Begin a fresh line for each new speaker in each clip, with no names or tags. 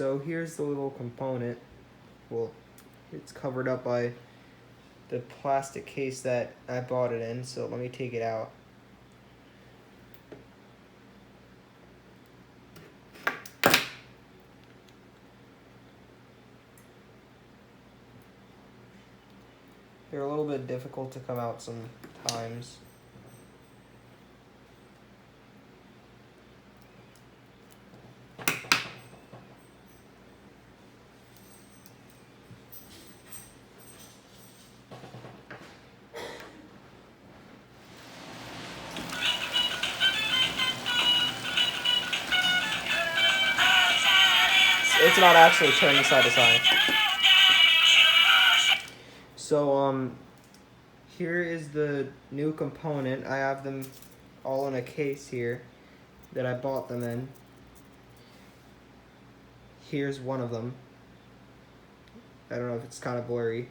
so here's the little component. Well, it's covered up by the plastic case that I bought it in, so let me take it out. They're a little bit difficult to come out sometimes. It's not actually turning side to side. So, here is the new component. I have them all in a case here that I bought them in. Here's one of them. I don't know if it's kind of blurry.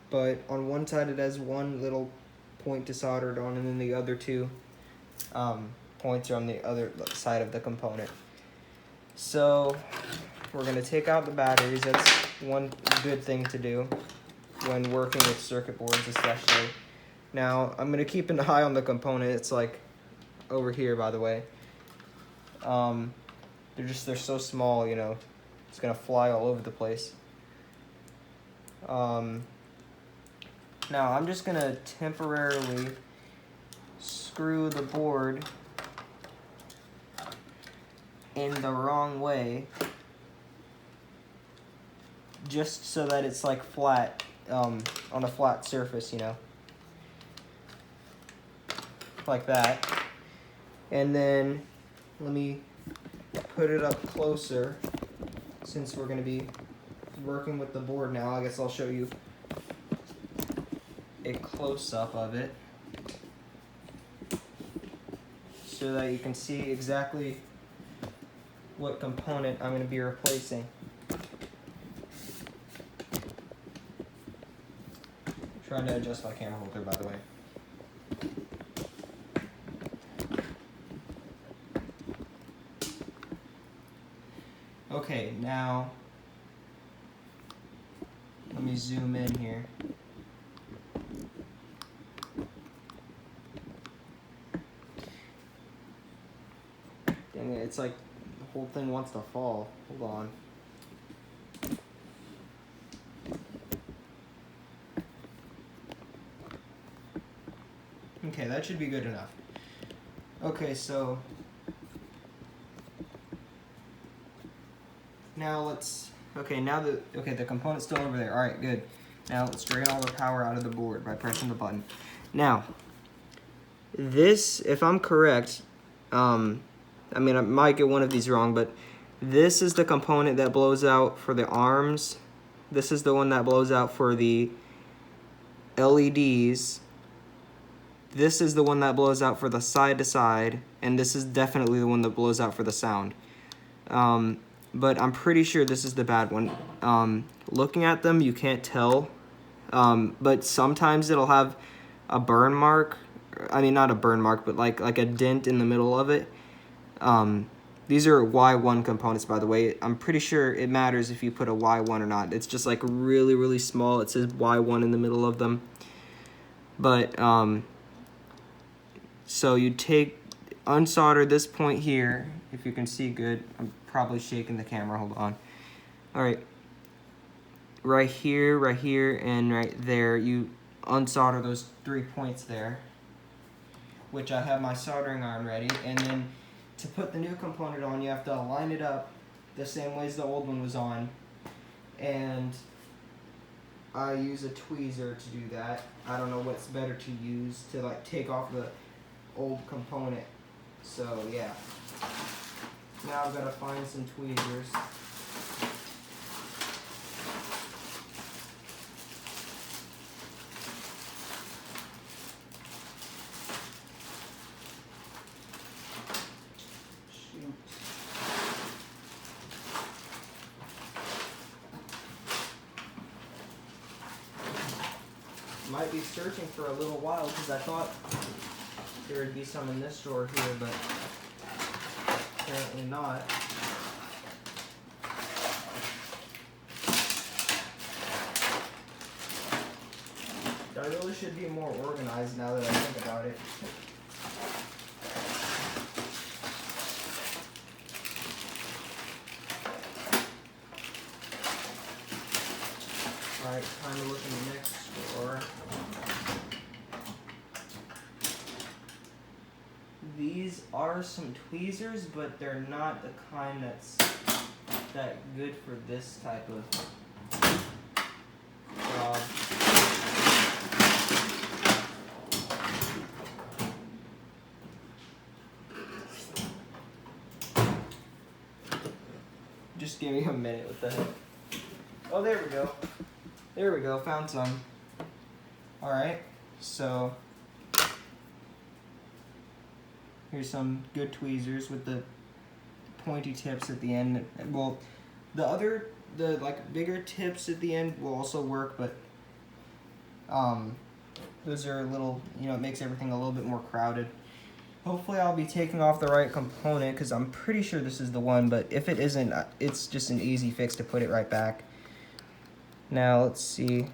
But on one side it has one little point to solder it on, and then the other two points are on the other side of the component. So we're going to take out the batteries. That's one good thing to do when working with circuit boards especially. Now I'm going to keep an eye on the component. It's like over here, by the way. They're so small, you know, it's going to fly all over the place. Now I'm just going to temporarily screw the board in the wrong way, just so that it's like flat, on a flat surface, you know, like that. And then let me put it up closer, since we're going to be working with the board now. I guess I'll show you a close-up of it so that you can see exactly what component I'm going to be replacing. I'm trying to adjust my camera holder, by the way. Okay, now let me zoom in here. Dang it, it's like the whole thing wants to fall. Hold on. Okay, that should be good enough. Okay, so now the component's still over there. All right, good. Now let's drain all the power out of the board by pressing the button. Now, this, if I'm correct, I mean, I might get one of these wrong, but this is the component that blows out for the arms. This is the one that blows out for the LEDs. This is the one that blows out for the side-to-side, and this is definitely the one that blows out for the sound. But I'm pretty sure this is the bad one. Looking at them, you can't tell, but sometimes it'll have a burn mark. I mean, not a burn mark, but like a dent in the middle of it. These are Y1 components, by the way. I'm pretty sure it matters if you put a Y1 or not. It's just like really, really small. It says Y1 in the middle of them. But, so you unsolder this point here, if you can see good. I'm probably shaking the camera, hold on. All right, right here, and right there, you unsolder those 3 points there, which I have my soldering iron ready. And then to put the new component on, you have to line it up the same way as the old one was on. And I use a tweezer to do that. I don't know what's better to use to like take off the old component. So yeah. Now I've got to find some tweezers. Shoot. Might be searching for a little while because I thought there would be some in this drawer here, but apparently not. also should be more organized now that I think about it. Alright, time to look in the next drawer. These are some tweezers, but they're not the kind that's that good for this type of job. Just give me a minute with the heck. Oh, there we go. There we go, found some. Alright, so here's some good tweezers with the pointy tips at the end. Well, the like bigger tips at the end will also work, but those are a little, you know, it makes everything a little bit more crowded. Hopefully I'll be taking off the right component because I'm pretty sure this is the one, but if it isn't, it's just an easy fix to put it right back. Now let's see.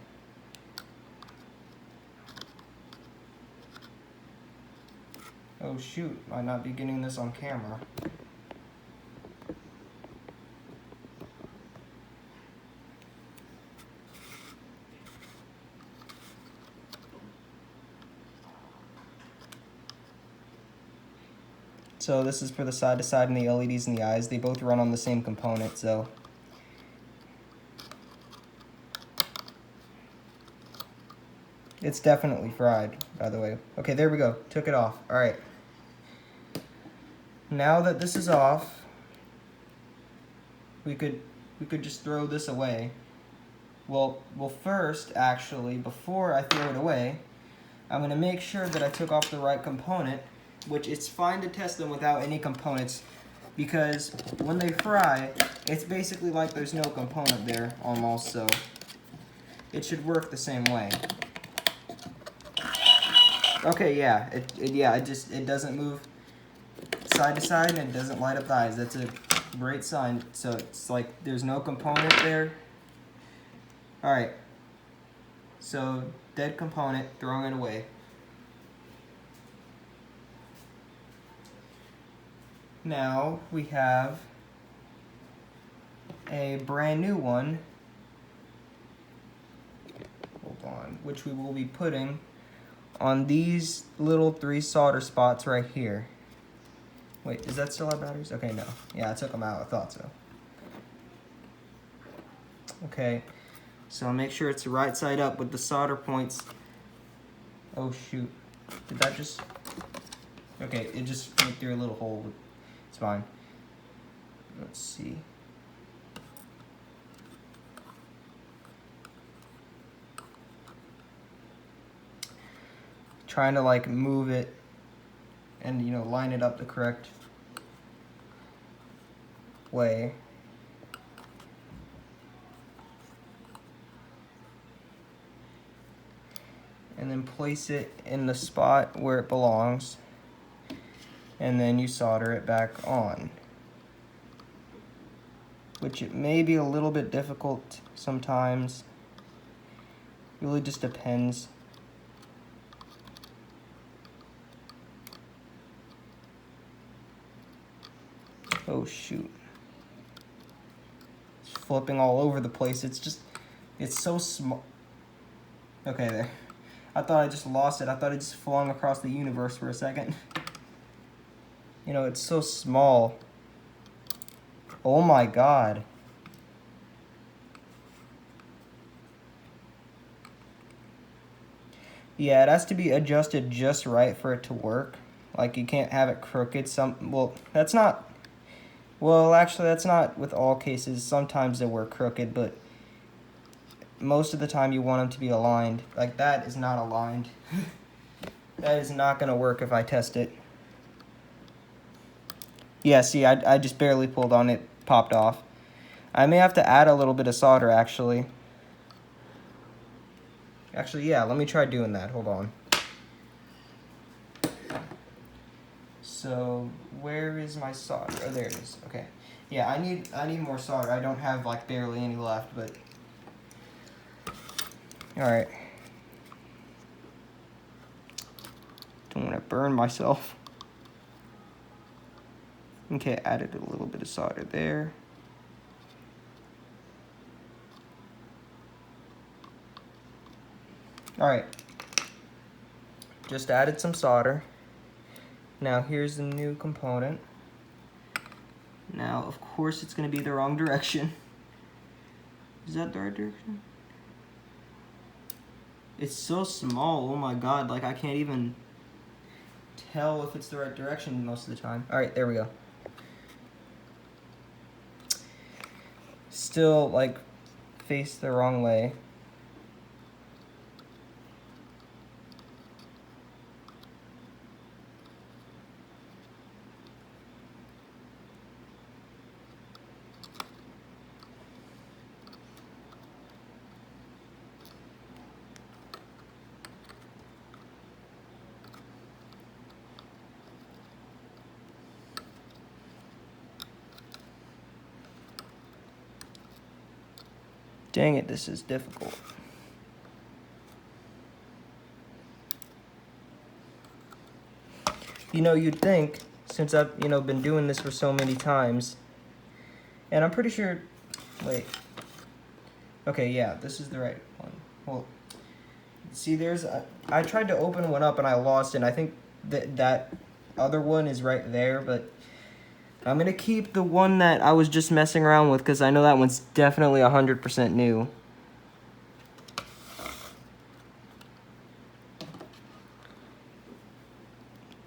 Oh shoot, might not be getting this on camera. So this is for the side to side and the LEDs and the eyes. They both run on the same component, so. It's definitely fried, by the way. Okay, there we go. Took it off. All right. Now that this is off, we could just throw this away. Well, first, actually, before I throw it away, I'm gonna make sure that I took off the right component, which it's fine to test them without any components, because when they fry, it's basically like there's no component there almost, so it should work the same way. Okay, yeah, it doesn't move side to side and it doesn't light up the eyes. That's a great sign. So it's like there's no component there. All right, so dead component, throwing it away. Now we have a brand new one, hold on, which we will be putting on these little 3 solder spots right here. Wait, does that still have batteries? Okay, no. Yeah, I took them out, I thought so. Okay, so make sure it's the right side up with the solder points. Oh shoot, did that just, okay, it just went through a little hole. It's fine. Let's see. Trying to like move it and, you know, line it up the correct way. And then place it in the spot where it belongs. And then you solder it back on. Which it may be a little bit difficult sometimes. It really just depends. Oh shoot. It's flipping all over the place. It's just, it's so small. Okay, there. I thought I just lost it. I thought it just flung across the universe for a second. You know, it's so small. Oh my god. Yeah, it has to be adjusted just right for it to work. Like, you can't have it crooked. Well, that's not... Well, actually, that's not with all cases. Sometimes they work crooked, but most of the time you want them to be aligned. Like, that is not aligned. That is not going to work if I test it. Yeah, see, I just barely pulled on it, popped off. I may have to add a little bit of solder, actually. Actually, yeah, let me try doing that. Hold on. So, where is my solder? Oh, there it is. Okay. Yeah, I need more solder. I don't have, like, barely any left, but... Alright. Don't want to burn myself. Okay, added a little bit of solder there. All right, just added some solder. Now here's the new component. Now, of course, it's gonna be the wrong direction. Is that the right direction? It's so small, oh my God, like I can't even tell if it's the right direction most of the time. All right, there we go. Still, like, face the wrong way. Dang it, this is difficult. You know, you'd think, since I've, you know, been doing this for so many times, and I'm pretty sure, wait. Okay, yeah, this is the right one. Well, see, there's, I tried to open one up and I lost it, and I think that other one is right there, but I'm gonna keep the one that I was just messing around with because I know that one's definitely 100% new.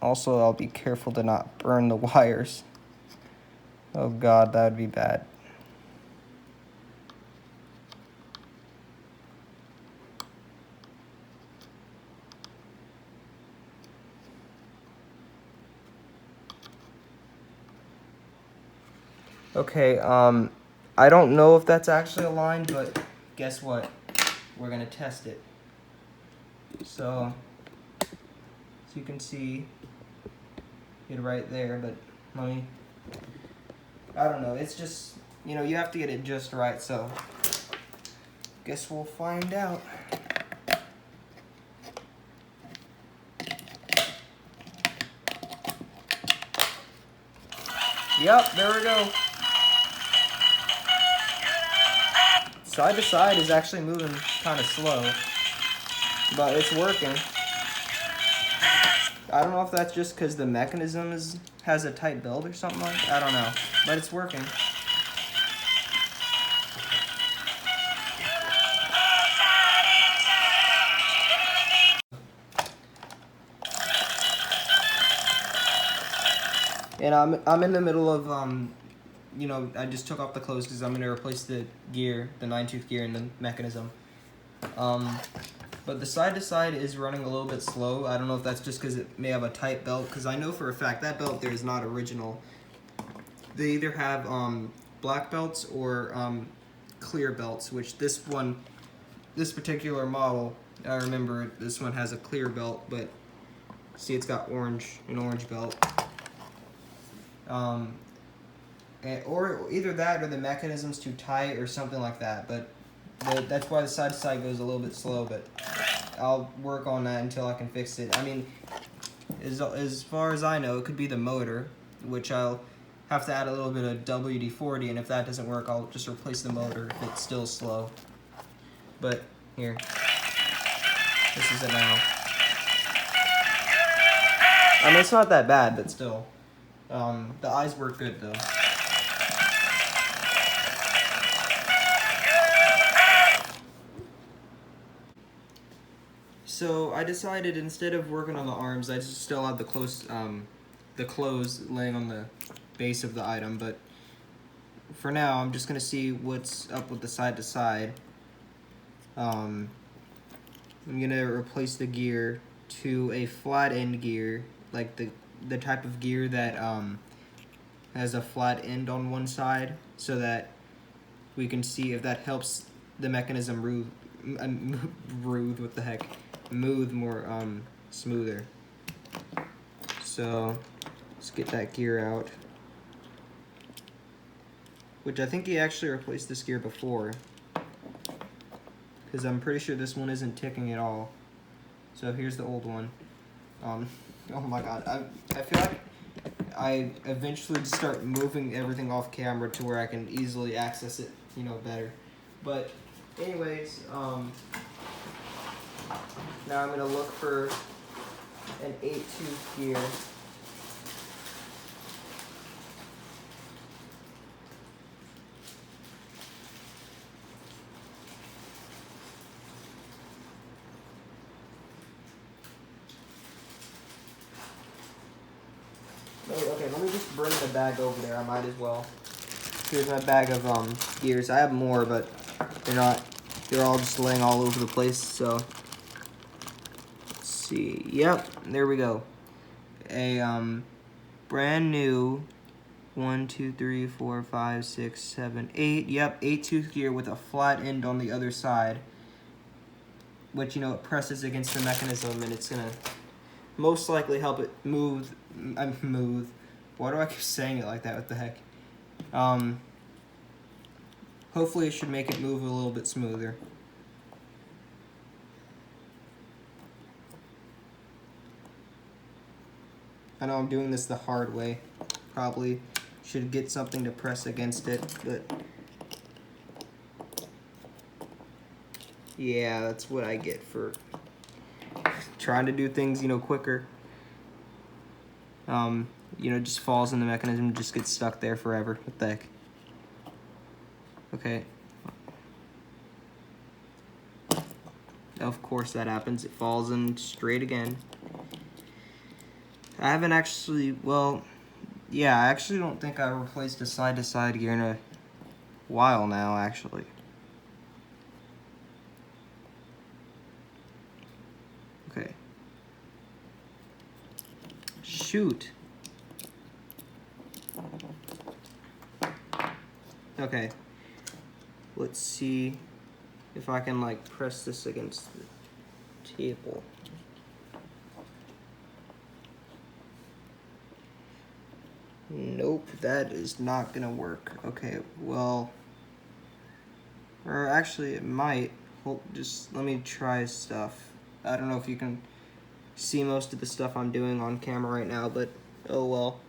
Also, I'll be careful to not burn the wires. Oh God, that would be bad. Okay, I don't know if that's actually aligned, but guess what? We're gonna test it. So you can see it right there, but I don't know, it's just, you know, you have to get it just right, so guess we'll find out. Yep, there we go. Side to side is actually moving kind of slow, but it's working. I don't know if that's just because the mechanism has a tight build or something like that. I don't know, but it's working. And I'm in the middle of you know, I just took off the clothes because I'm gonna replace the gear, the 9-tooth gear, and the mechanism. But the side to side is running a little bit slow. I don't know if that's just because it may have a tight belt, because I know for a fact that belt there is not original. They either have black belts or clear belts, which this particular model, I remember this one has a clear belt, but see, it's got an orange belt. Or either that or the mechanism's too tight or something like that, but that's why the side to side goes a little bit slow, but I'll work on that until I can fix it. I mean, as far as I know, it could be the motor, which I'll have to add a little bit of WD-40, and if that doesn't work, I'll just replace the motor if it's still slow. But here, this is it now. I mean, it's not that bad, but still. The eyes work good though. So I decided instead of working on the arms, I just still have the clothes laying on the base of the item, but for now I'm just gonna see what's up with the side to side. I'm gonna replace the gear to a flat end gear, like the type of gear that has a flat end on one side, so that we can see if that helps the mechanism move more smoother. So let's get that gear out, which I think he actually replaced this gear before, because I'm pretty sure this one isn't ticking at all. So here's the old one. Oh my god, I feel like I eventually just start moving everything off camera to where I can easily access it, you know, better. But anyways, now I'm gonna look for an 8-tooth gear. Okay, let me just bring the bag over there. I might as well. Here's my bag of gears. I have more, but they're all just laying all over the place. So let's see. Yep, there we go. A brand new 1, 2, 3, 4, 5, 6, 7, 8. Yep, 8-tooth gear with a flat end on the other side, which, you know, it presses against the mechanism and it's gonna most likely help it move. Why do I keep saying it like that? What the heck? Hopefully it should make it move a little bit smoother. I know I'm doing this the hard way. Probably should get something to press against it, but yeah, that's what I get for trying to do things, you know, quicker. You know, just falls in the mechanism, just gets stuck there forever. What the heck? Okay. Of course that happens. It falls in straight again. I haven't actually, well, yeah, I actually don't think I replaced a side-to-side gear in a while now, actually. Okay. Shoot. Okay. Let's see if I can, like, press this against the table. Nope, that is not gonna work. Okay, well, or actually it might. Hold, just let me try stuff. I don't know if you can see most of the stuff I'm doing on camera right now, but oh well.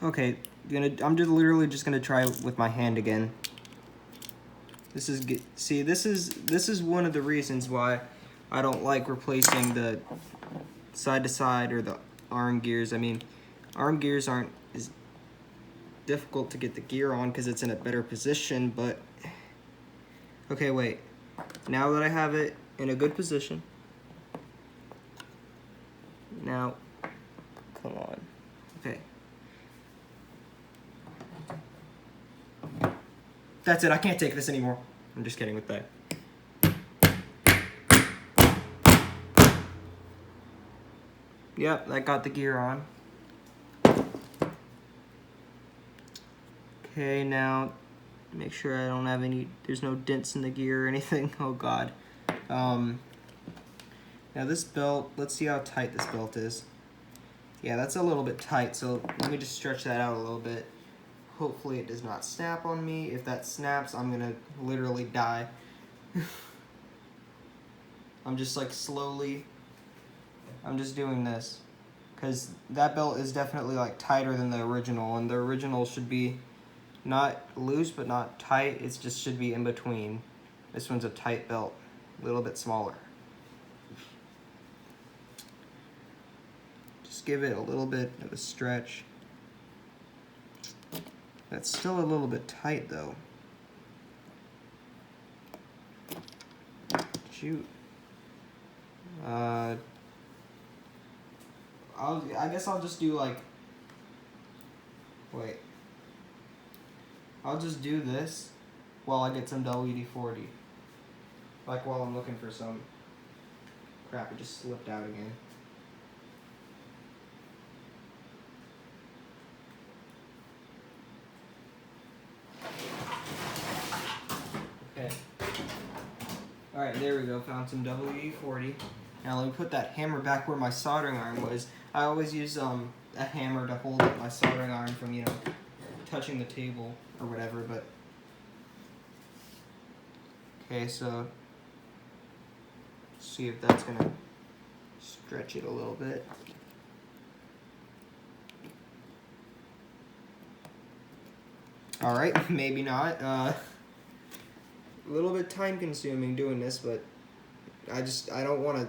Okay, I'm just literally just gonna try it with my hand again. This is one of the reasons why I don't like replacing the side to side or the arm gears. I mean, arm gears aren't as difficult to get the gear on because it's in a better position, but okay, wait. Now that I have it in a good position, now, come on, okay. That's it, I can't take this anymore. I'm just kidding with that. Yep, that got the gear on. Okay, now make sure I don't have there's no dents in the gear or anything. Oh God. Now this belt, let's see how tight this belt is. Yeah, that's a little bit tight, so let me just stretch that out a little bit. Hopefully it does not snap on me. If that snaps, I'm gonna literally die. I'm just like slowly, I'm just doing this. Because that belt is definitely like tighter than the original, and the original should be not loose but not tight. It just should be in between. This one's a tight belt, a little bit smaller. Just give it a little bit of a stretch. That's still a little bit tight though. Shoot. I guess I'll just do like, wait. I'll just do this while I get some WD-40. Like while I'm looking for some, crap, it just slipped out again. Okay. Alright, there we go, found some WD-40. Now let me put that hammer back where my soldering iron was. I always use a hammer to hold up my soldering iron from, you know, touching the table or whatever, but okay, so see if that's gonna stretch it a little bit. All right, maybe not. A little bit time consuming doing this, but I don't want to,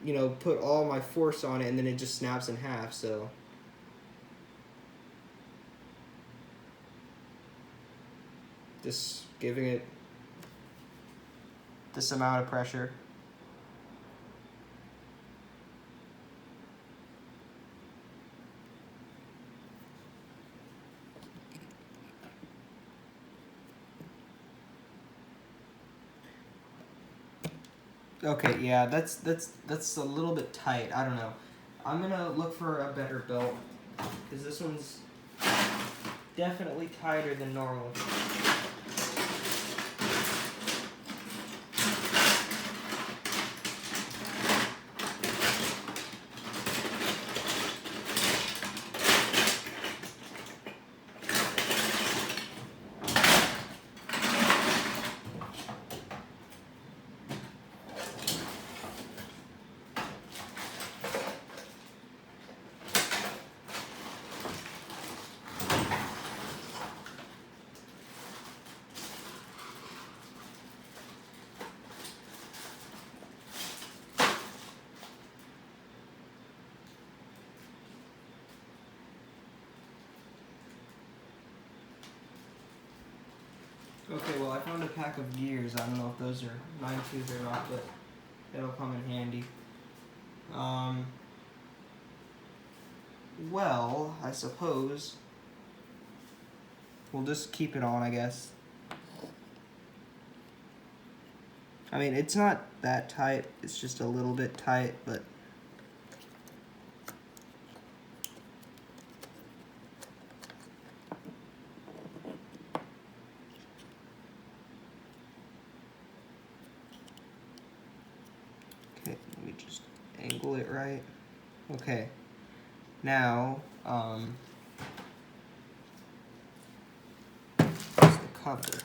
you know, put all my force on it and then it just snaps in half, so. Just giving it this amount of pressure. Okay, yeah, that's a little bit tight. I don't know. I'm gonna look for a better belt because this one's definitely tighter than normal. Okay, well I found a pack of gears. I don't know if those are 9-tooth or not, but it'll come in handy. Well, I suppose we'll just keep it on, I guess. I mean, it's not that tight, it's just a little bit tight, but okay, let me just angle it right. Okay, now, here's the cover.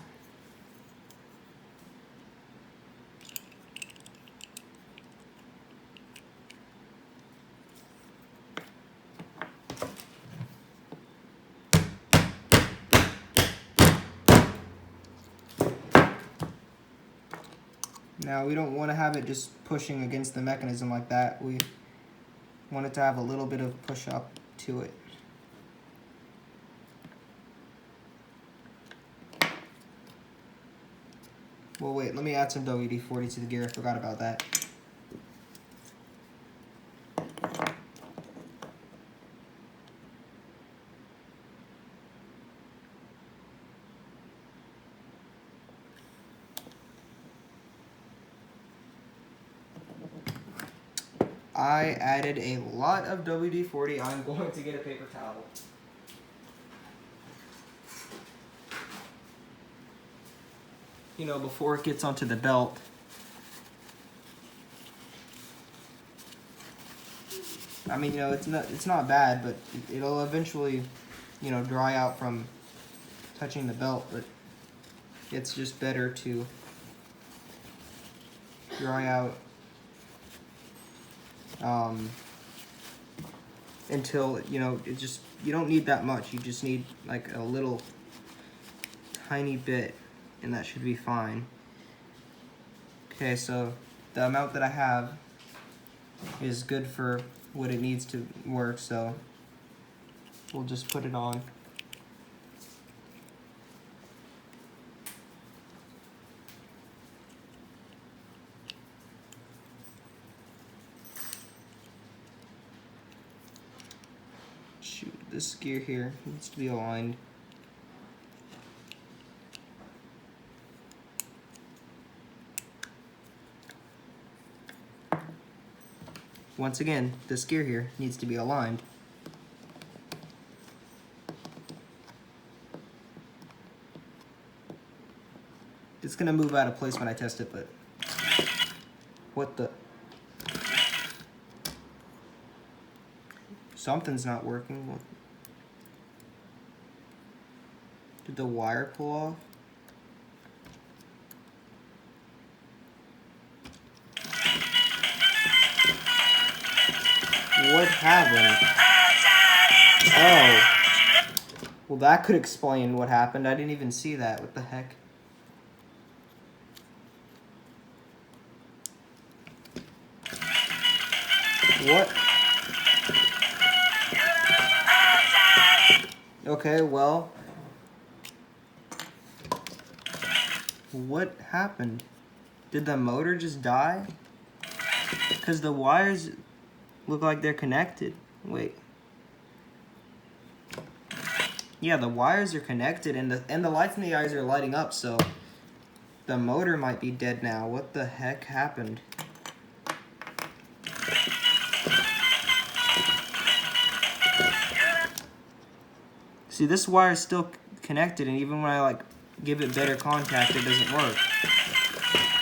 Now we don't want to have it just pushing against the mechanism like that. We want it to have a little bit of push up to it. Well, wait, let me add some WD-40 to the gear. I forgot about that. I added a lot of WD-40. I'm going to get a paper towel. You know, before it gets onto the belt. I mean, you know, it's not bad, but it'll eventually, you know, dry out from touching the belt, but it's just better to dry out until, you know, you don't need that much. You just need like a little tiny bit, and that should be fine. Okay, so the amount that I have is good for what it needs to work, so we'll just put it on. Shoot, this gear here needs to be aligned. Once again, this gear here needs to be aligned. It's gonna move out of place when I test it, but what the? Something's not working. Did the wire pull off? What happened? Oh. Well, that could explain what happened. I didn't even see that. What the heck? What? Okay, well. What happened? Did the motor just die? Because the wires look like they're connected. Wait. Yeah, the wires are connected and the lights in the eyes are lighting up, so the motor might be dead now. What the heck happened? See, this wire is still connected, and even when I like give it better contact, it doesn't work.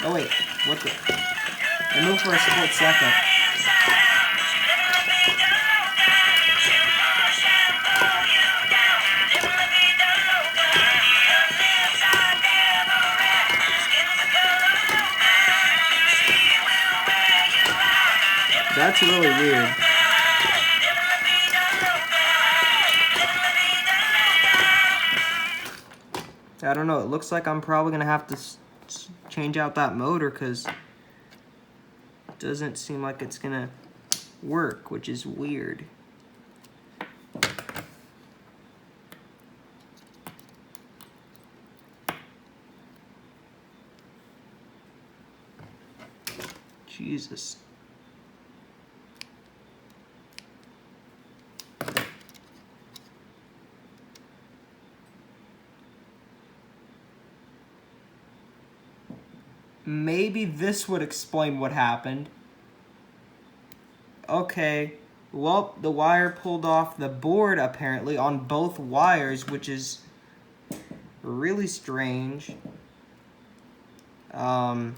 Oh wait, what the? It moved for a split second. That's really weird. I don't know, it looks like I'm probably gonna have to change out that motor because it doesn't seem like it's gonna work, which is weird. Jesus. Maybe this would explain what happened. Okay, well, the wire pulled off the board apparently on both wires, which is really strange. Don't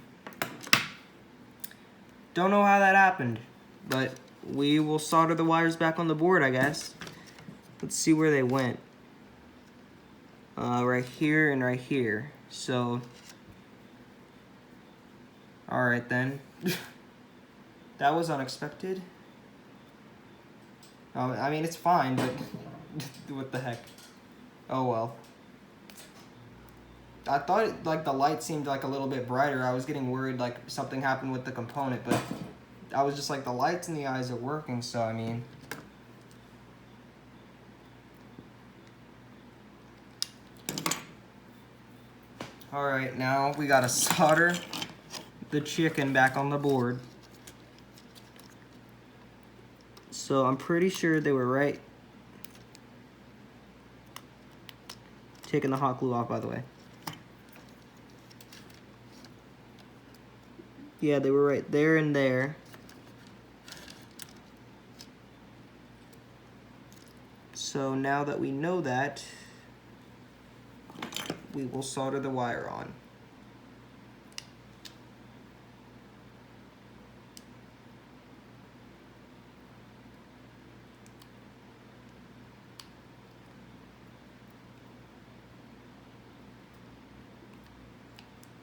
know how that happened, but we will solder the wires back on the board, I guess. Let's see where they went. Right here and right here. So, alright then. That was unexpected. I mean, it's fine, but what the heck? Oh well. I thought like the light seemed like a little bit brighter. I was getting worried like something happened with the component, but I was just like, the lights in the eyes are working, so I mean. Alright, now we gotta solder the chicken back on the board. So I'm pretty sure they were right. Taking the hot glue off, by the way. Yeah, they were right there and there. So now that we know that, we will solder the wire on.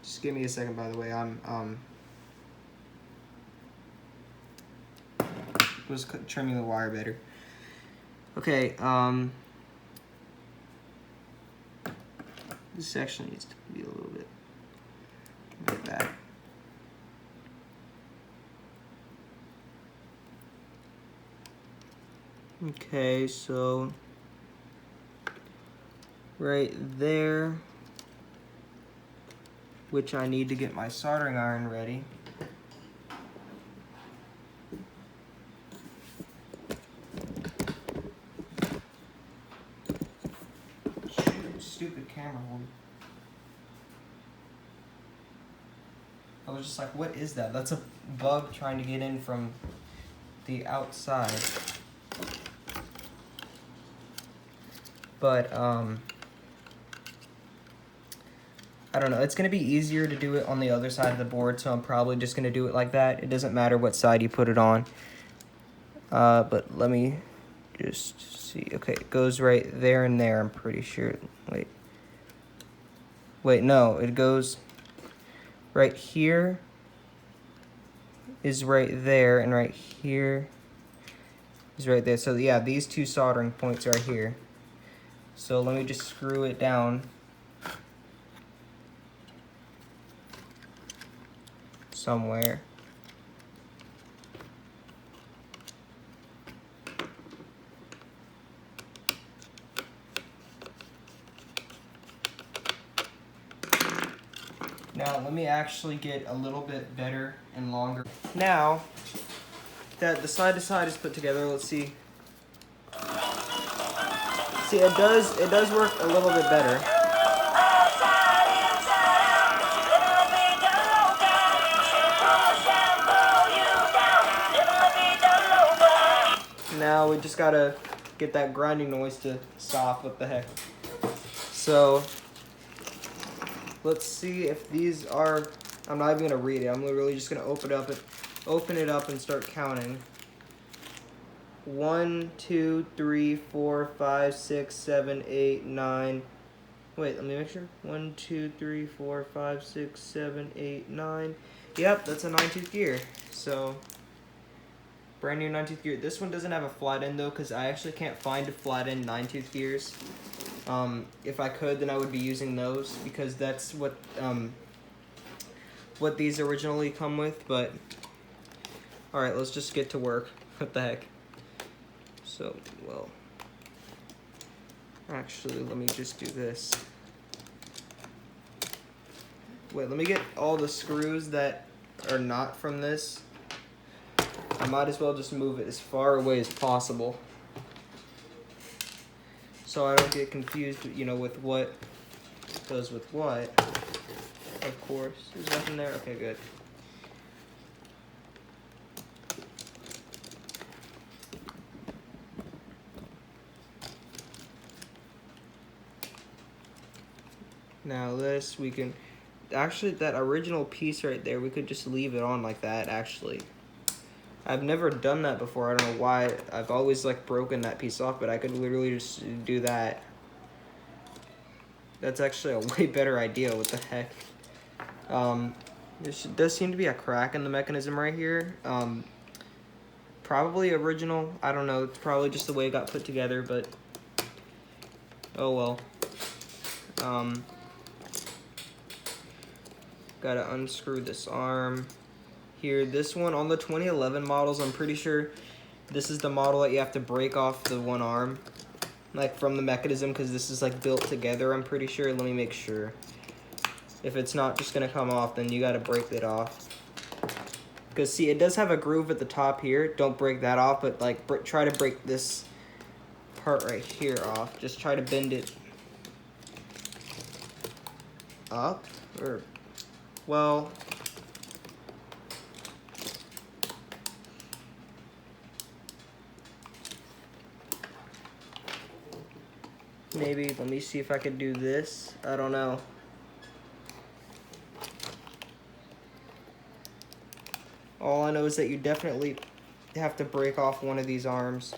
Just give me a second, by the way. I'm was trimming the wire better. Okay, this section needs to be a little bit like that. Okay, so right there, which I need to get my soldering iron ready. Stupid camera hold. I was just like, what is that? That's a bug trying to get in from the outside. But, I don't know. It's going to be easier to do it on the other side of the board, so I'm probably just going to do it like that. It doesn't matter what side you put it on. But let me just see. Okay, it goes right there and there, I'm pretty sure. Wait, no, it goes right here is right there, and right here is right there. So yeah, these two soldering points are here. So let me just screw it down. Somewhere. Now let me actually get a little bit better and longer. Now that the side to side is put together, let's see. See, it does work a little bit better. Now we just gotta get that grinding noise to stop. What the heck? So let's see if these are. I'm not even gonna read it. I'm literally just gonna open it up and start counting. 1, 2, 3, 4, 5, 6, 7, 8, 9. Wait, let me make sure. 1, 2, 3, 4, 5, 6, 7, 8, 9. Yep, that's a 9-tooth gear. So brand new 9-tooth gear. This one doesn't have a flat end though, because I actually can't find flat end 9-tooth gears. If I could, then I would be using those, because that's what these originally come with. But all right, let's just get to work. What the heck? So, well, actually, let me just do this. Wait, let me get all the screws that are not from this. I might as well just move it as far away as possible, so I don't get confused, you know, with what goes with what. Of course, there's nothing there. Okay, good. Now this, we can, actually that original piece right there, we could just leave it on like that, actually. I've never done that before, I don't know why. I've always like broken that piece off, but I could literally just do that. That's actually a way better idea, what the heck. There does seem to be a crack in the mechanism right here. Probably original, I don't know, it's probably just the way it got put together, but oh well. Gotta unscrew this arm here. This one on the 2011 models, I'm pretty sure this is the model that you have to break off the one arm, like from the mechanism, because this is like built together, I'm pretty sure. Let me make sure. If it's not just gonna come off, then you gotta break it off. Because see, it does have a groove at the top here. Don't break that off, but like try to break this part right here off. Just try to bend it up, or well, maybe, let me see if I can do this. I don't know. All I know is that you definitely have to break off one of these arms.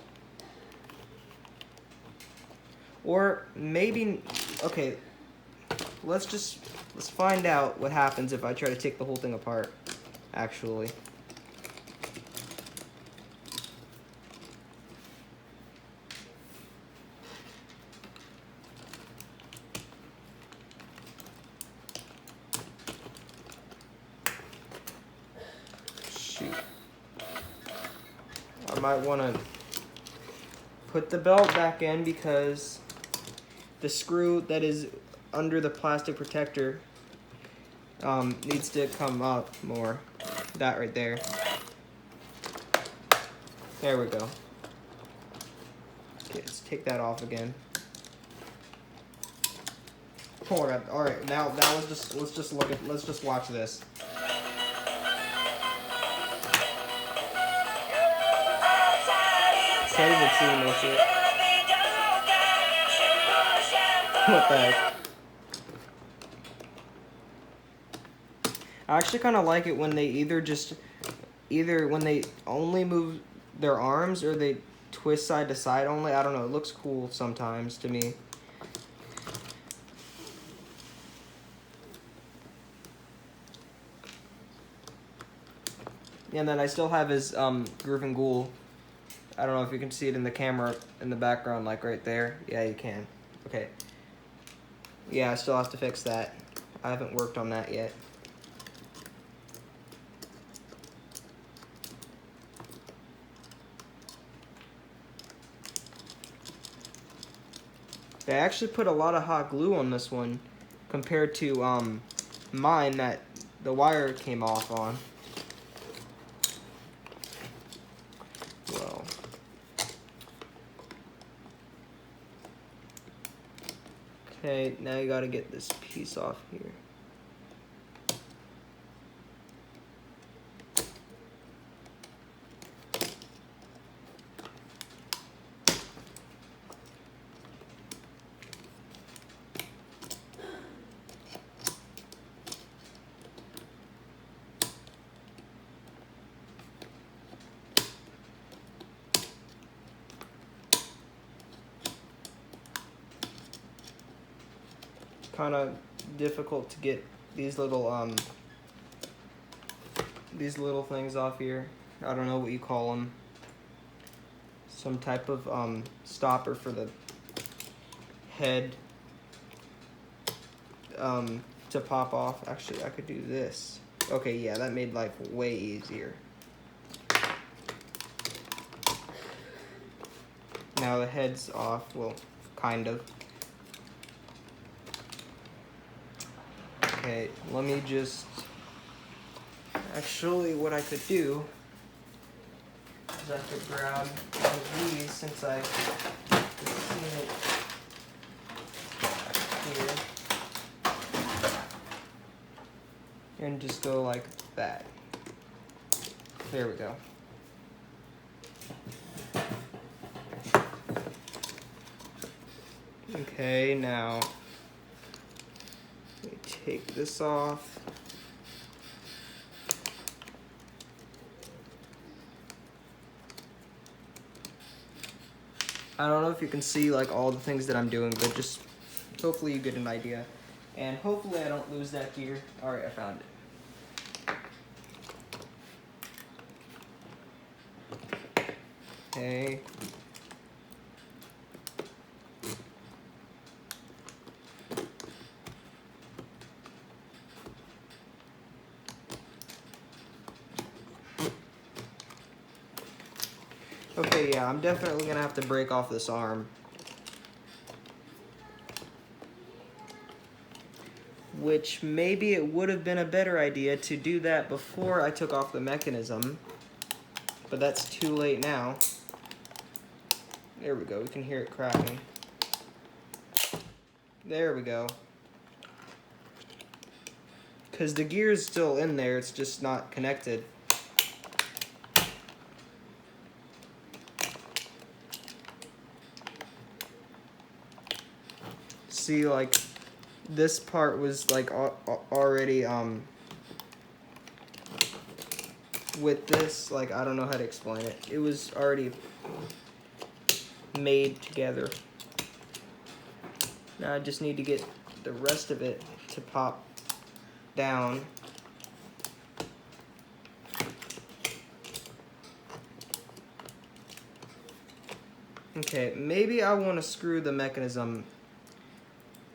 Or maybe, okay, let's find out what happens if I try to take the whole thing apart, actually. Shoot. I might want to put the belt back in, because the screw that is under the plastic protector needs to come up more. That right there. There we go. Okay, let's take that off again. All right. Now let's just watch this. Can't even see no shit. What the heck? I actually kind of like it when they either when they only move their arms, or they twist side to side only. I don't know, it looks cool sometimes to me. And then I still have his Groovin Ghoul. I don't know if you can see it in the camera in the background, like right there. Yeah, you can. Okay. Yeah, I still have to fix that. I haven't worked on that yet. They actually put a lot of hot glue on this one compared to mine that the wire came off on. Well, okay, now you gotta get this piece off here. Kind of difficult to get these little things off here. I don't know what you call them. Some type of stopper for the head to pop off. Actually, I could do this. Okay, yeah, that made life way easier. Now the head's off. Well, kind of. Okay, let me just, actually what I could do is I could grab one of these since I've seen it here, and just go like that. There we go. Okay, now take this off. I don't know if you can see like all the things that I'm doing, but just hopefully you get an idea. And hopefully I don't lose that gear. Alright, I found it. Okay. Okay, yeah, I'm definitely gonna have to break off this arm. Which maybe it would have been a better idea to do that before I took off the mechanism. But that's too late now. There we go, we can hear it cracking. There we go. Because the gear's still in there, it's just not connected. See, like, this part was like already with this, like, I don't know how to explain it. It was already made together. Now I just need to get the rest of it to pop down. Okay, maybe I want to screw the mechanism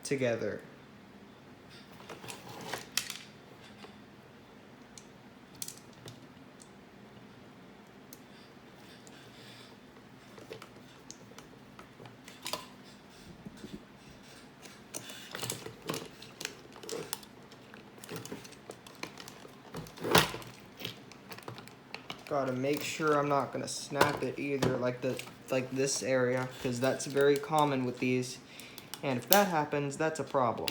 together. Gotta make sure I'm not gonna snap it either, like this area, because that's very common with these. And if that happens, that's a problem.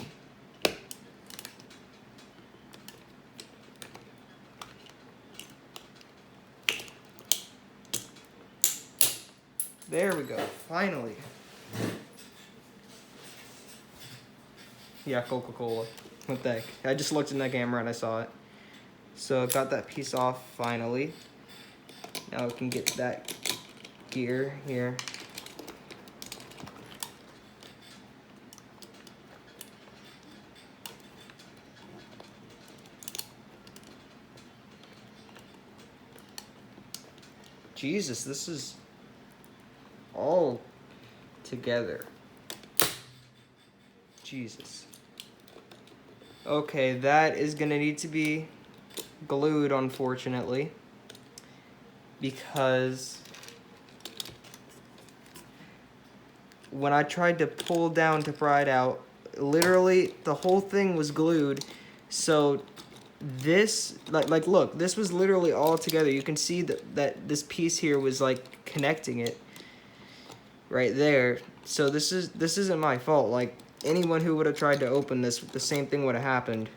There we go, finally. Yeah, Coca-Cola. What the heck? I just looked in the camera and I saw it. So I got that piece off finally. Now we can get that gear here. Jesus, this is all together. Jesus. Okay, that is gonna need to be glued, unfortunately, because when I tried to pull down to pry it out, literally the whole thing was glued. So this, like look, this was literally all together. You can see that this piece here was like connecting it right there. So this isn't my fault. Like, anyone who would have tried to open this, the same thing would have happened.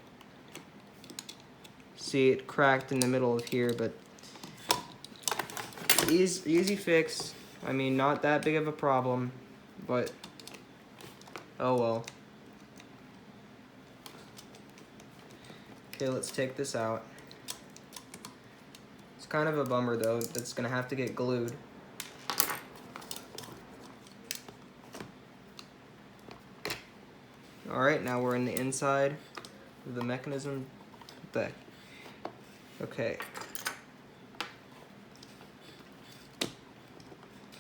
See, it cracked in the middle of here, but easy fix. I mean, not that big of a problem, but oh well. Okay, let's take this out. It's kind of a bummer though, it's gonna have to get glued. Alright, now we're in the inside of the mechanism. What the? Okay.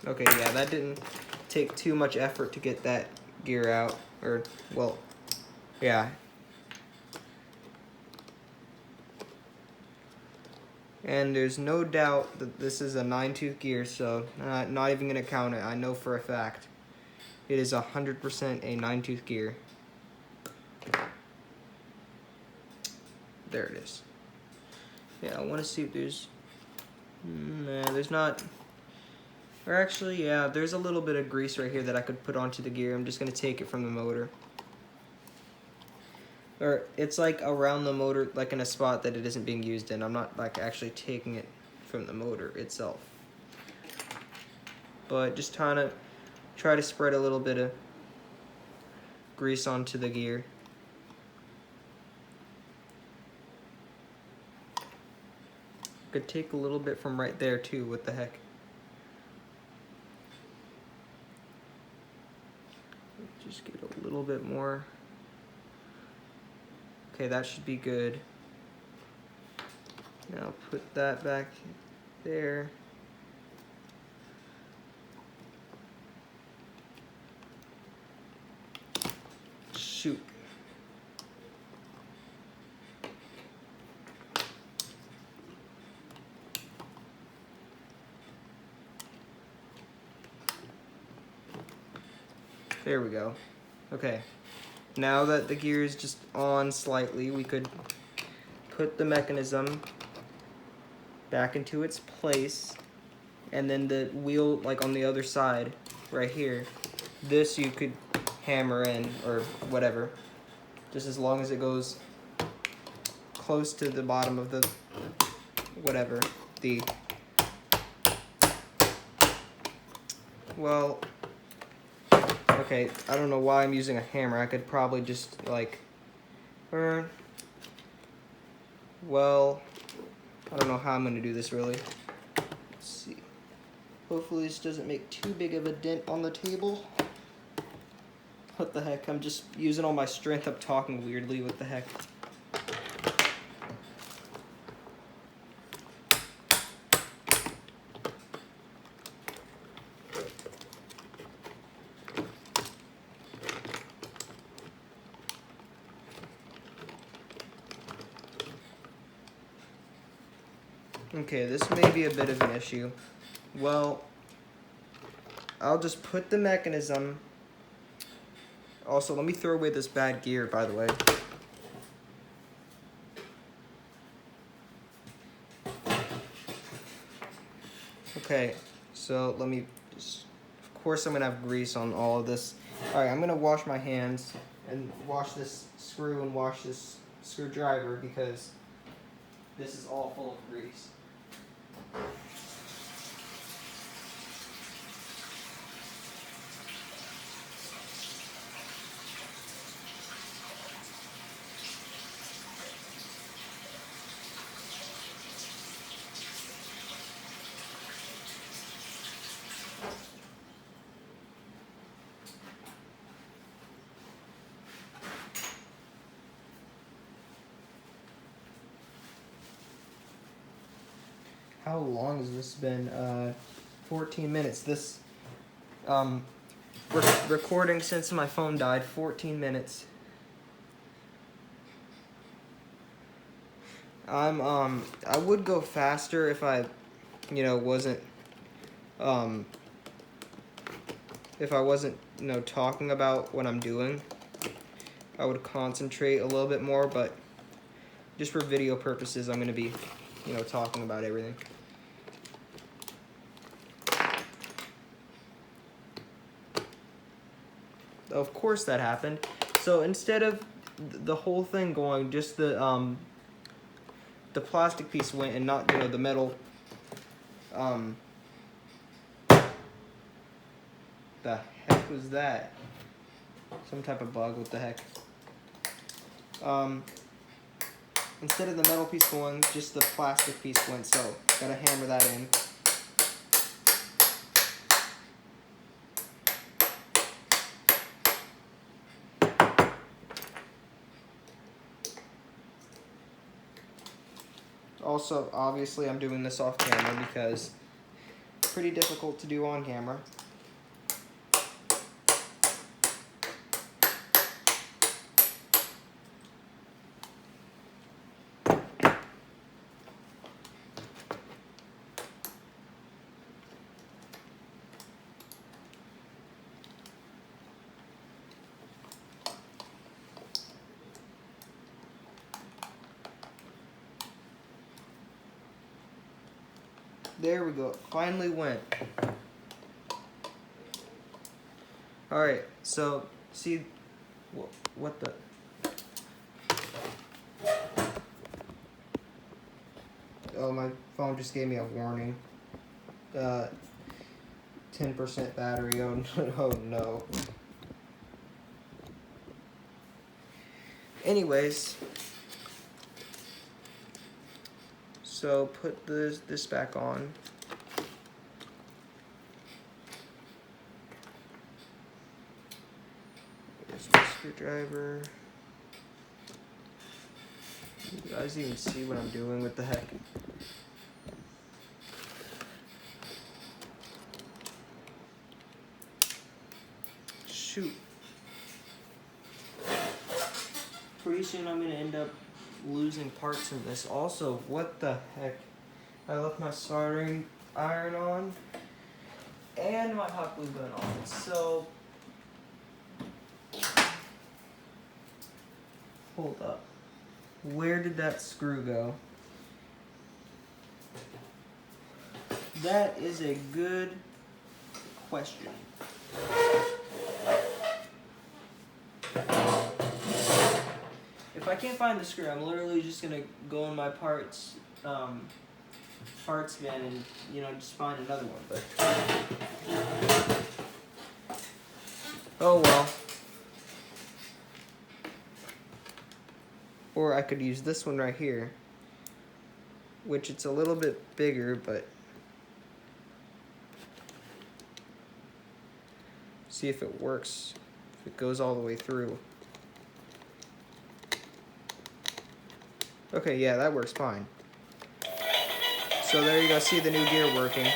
Okay, yeah, that didn't take too much effort to get that gear out. Or, well, yeah. And there's no doubt that this is a 9-tooth gear, so not even going to count it. I know for a fact. It is 100% a 9-tooth gear. There it is. Yeah, I want to see if there's... Nah, there's not... Or actually, yeah, there's a little bit of grease right here that I could put onto the gear. I'm just going to take it from the motor. Or it's like around the motor, like in a spot that it isn't being used in. I'm not like actually taking it from the motor itself. But just trying to try to spread a little bit of grease onto the gear. Could take a little bit from right there too, what the heck. Just get a little bit more. Okay, that should be good. Now put that back there. Shoot. There we go. Okay. Now that the gear is just on slightly, we could put the mechanism back into its place, and then the wheel, like on the other side, right here, this you could hammer in, or whatever, just as long as it goes close to the bottom of the, whatever, the, well, okay, I don't know why I'm using a hammer. I could probably just, like, well, I don't know how I'm going to do this, really. Let's see. Hopefully this doesn't make too big of a dent on the table. What the heck? I'm just using all my strength up talking weirdly. What the heck? Okay, this may be a bit of an issue. Well, I'll just put the mechanism. Also, let me throw away this bad gear, by the way. Okay, so let me just, of course I'm gonna have grease on all of this. All right, I'm gonna wash my hands and wash this screw and wash this screwdriver because this is all full of grease. how long has this been? 14 minutes. This recording since my phone died, 14 minutes. I would go faster if I, wasn't, talking about what I'm doing. I would concentrate a little bit more, but just for video purposes, I'm going to be, talking about everything. Of course that happened. So instead of the whole thing going, just the plastic piece went and not, the metal. The heck was that? Some type of bug, what the heck? Instead of the metal piece going, just the plastic piece went, so gotta hammer that in. Also, obviously, I'm doing this off camera because it's pretty difficult to do on camera. There we go. It finally went. Alright, so, see, what the... Oh, my phone just gave me a warning. 10% battery. Oh, oh no. Anyways, so put this back on. There's the screwdriver. You guys even see what I'm doing? What the heck? Shoot. Pretty soon I'm gonna end up losing parts in this. Also, what the heck? I left my soldering iron on and my hot glue gun on. So, hold up. Where did that screw go? That is a good question. If I can't find the screw, I'm literally just gonna go in my parts bin and just find another one. But oh well. Or I could use this one right here, which it's a little bit bigger, but see if it works, if it goes all the way through. Okay, yeah, that works fine. So there you go, see the new gear working.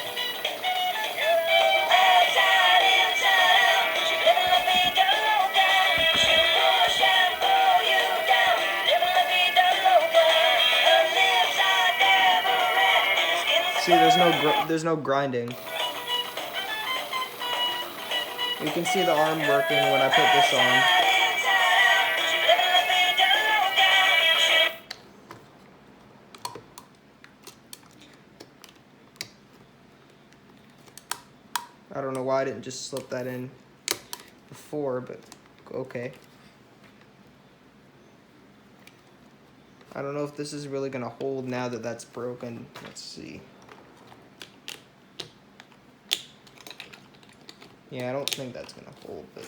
See, there's no grinding. You can see the arm working when I put this on. I don't know why I didn't just slip that in before, but okay. I don't know if this is really gonna hold now that that's broken. Let's see. Yeah, I don't think that's gonna hold, but.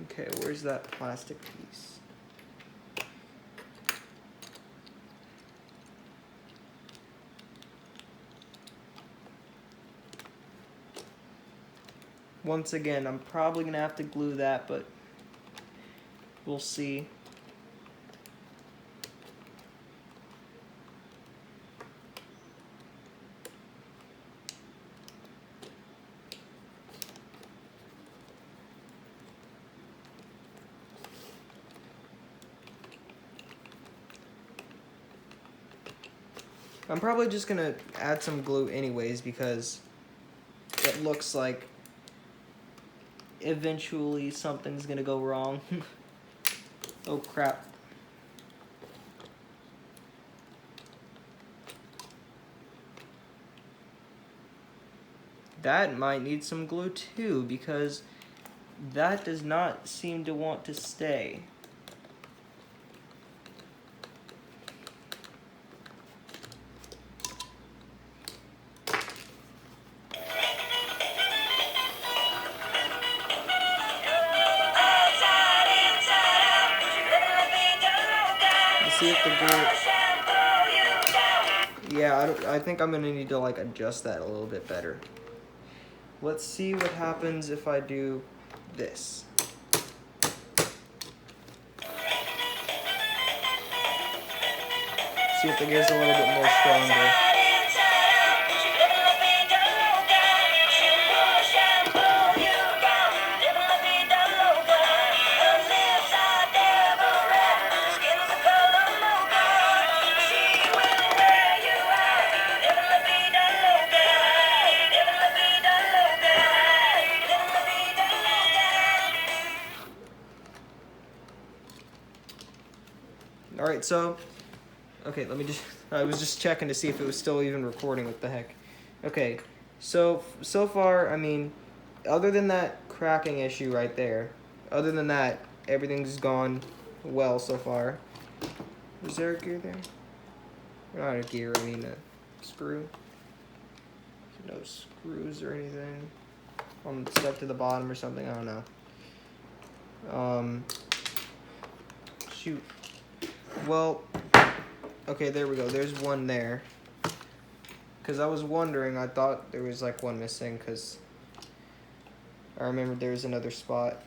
Okay, where's that plastic piece? Once again, I'm probably gonna have to glue that, but we'll see. I'm probably just gonna add some glue anyways because it looks like eventually something's gonna go wrong. Oh crap. That might need some glue too because that does not seem to want to stay. See if the glue... Yeah, I think I'm gonna need to like adjust that a little bit better. Let's see what happens if I do this. See if the gear's a little bit more stronger. Alright, so, okay, let me just, I was just checking to see if it was still even recording, what the heck. Okay, so far, I mean, other than that cracking issue right there, other than that, everything's gone well so far. Is there a gear there? Not a gear, I mean a screw. No screws or anything. Stuck to the bottom or something, I don't know. Shoot. Well, okay, there we go. There's one there. Because I was wondering, I thought there was like one missing because I remembered there was another spot.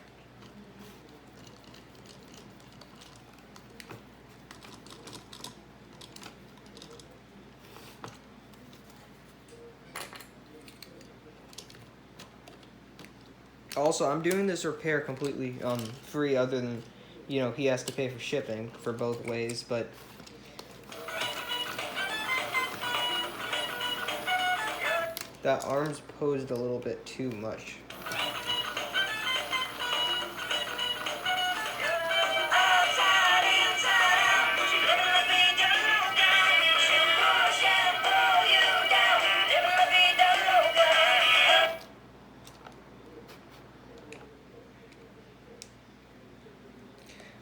Also, I'm doing this repair completely free other than, you know, he has to pay for shipping for both ways, but that arm's posed a little bit too much.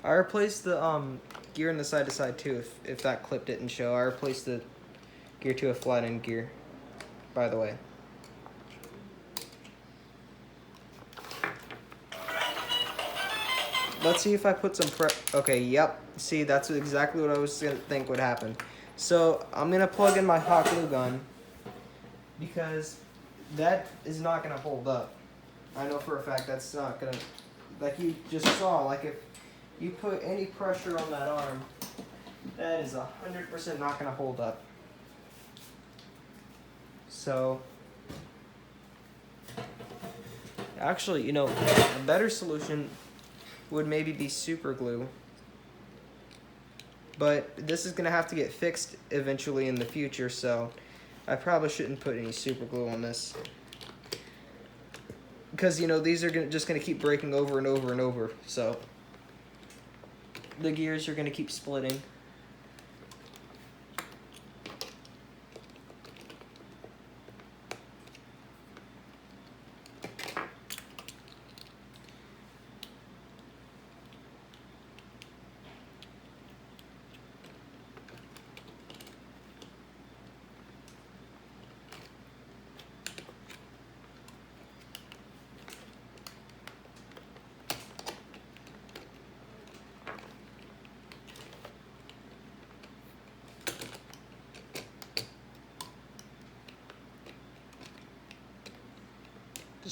I replaced the gear in the side to side too, if that clip didn't show. I replaced the gear to a flat end gear, by the way. Let's see if I put some okay, yep. See, that's exactly what I was gonna think would happen. So I'm gonna plug in my hot glue gun because that is not gonna hold up. I know for a fact that's not gonna, like you just saw, like if you put any pressure on that arm, that is 100% not gonna hold up. So, actually, you know, a better solution would maybe be super glue. But this is gonna have to get fixed eventually in the future, so I probably shouldn't put any super glue on this. Because, you know, these are just gonna keep breaking over and over and over, so the gears are gonna keep splitting.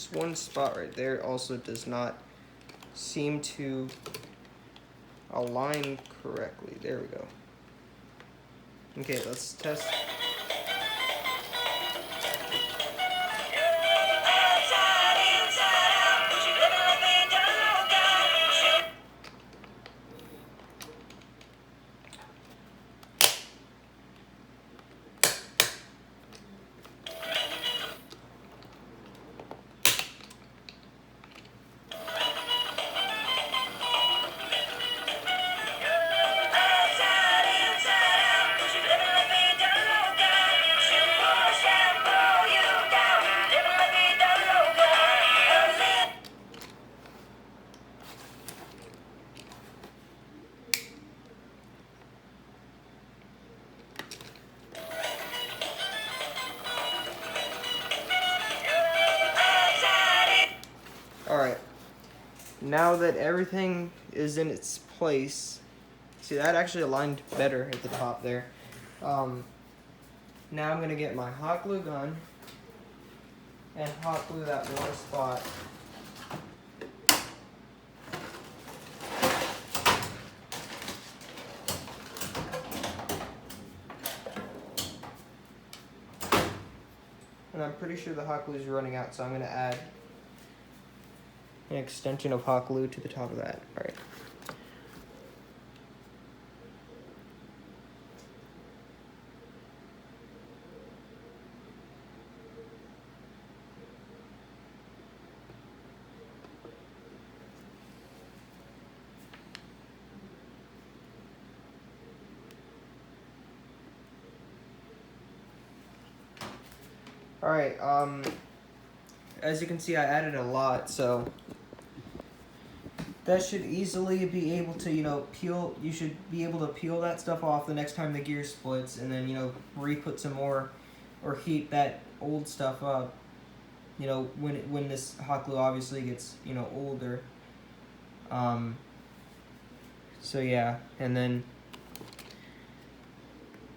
this one spot right there also does not seem to align correctly. There we go. Okay, let's test. Alright, now that everything is in its place, see that actually aligned better at the top there. Now I'm going to get my hot glue gun and hot glue that one spot. And I'm pretty sure the hot glue is running out, so I'm going to add an extension of hot glue to the top of that. All right. All right, as you can see, I added a lot, so that should easily be able to, you know, peel. You should be able to peel that stuff off the next time the gear splits, and then, you know, re-put some more, or heat that old stuff up, you know, when this hot glue obviously gets, you know, older. So yeah, and then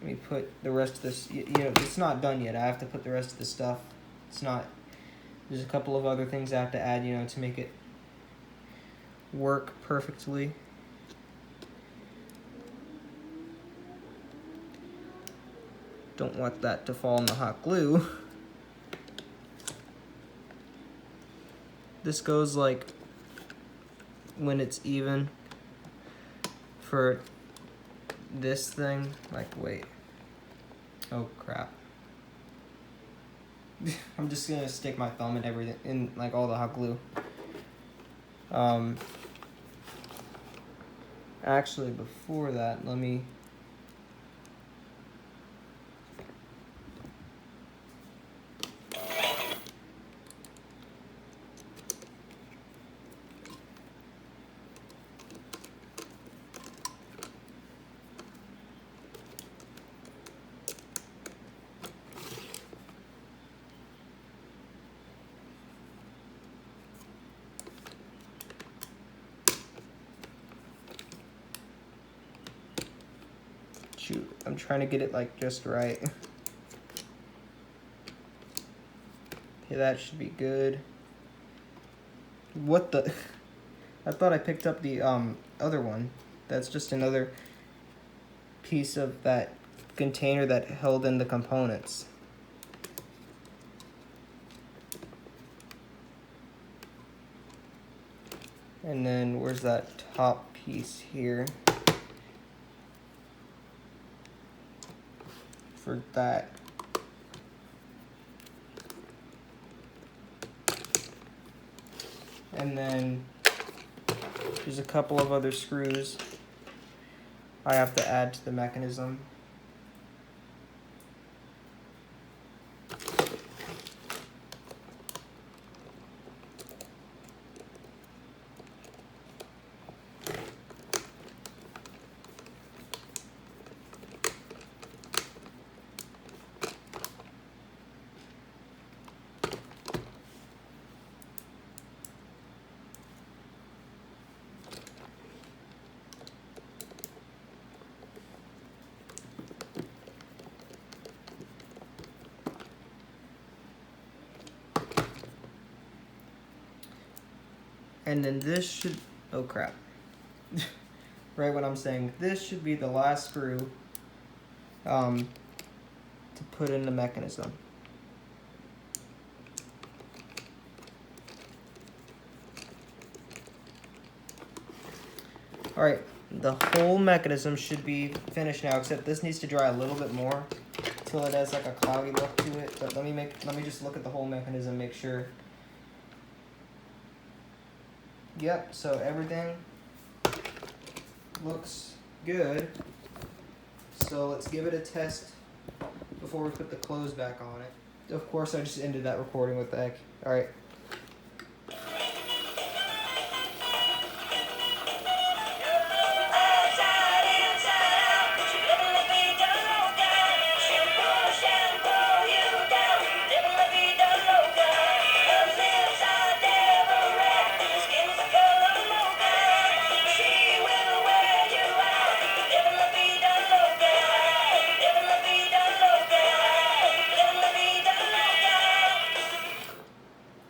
let me put the rest of this, you know, it's not done yet. I have to put the rest of the stuff. It's not, there's a couple of other things I have to add, you know, to make it work perfectly. Don't want that to fall in the hot glue. This goes like when it's even for this thing, like, wait. Oh crap. I'm just gonna stick my thumb in everything, in like all the hot glue. Actually, before that, let me shoot. I'm trying to get it like just right. Okay, that should be good. What the? I thought I picked up the other one. That's just another piece of that container that held in the components. And then where's that top piece here? For that. And then there's a couple of other screws I have to add to the mechanism. And then this should, oh crap. Right when I'm saying this should be the last screw to put in the mechanism. Alright, the whole mechanism should be finished now, except this needs to dry a little bit more till it has like a cloudy look to it. But let me just look at the whole mechanism, make sure. Yep, so everything looks good. So let's give it a test before we put the clothes back on it. Of course, I just ended that recording with the heck. Alright.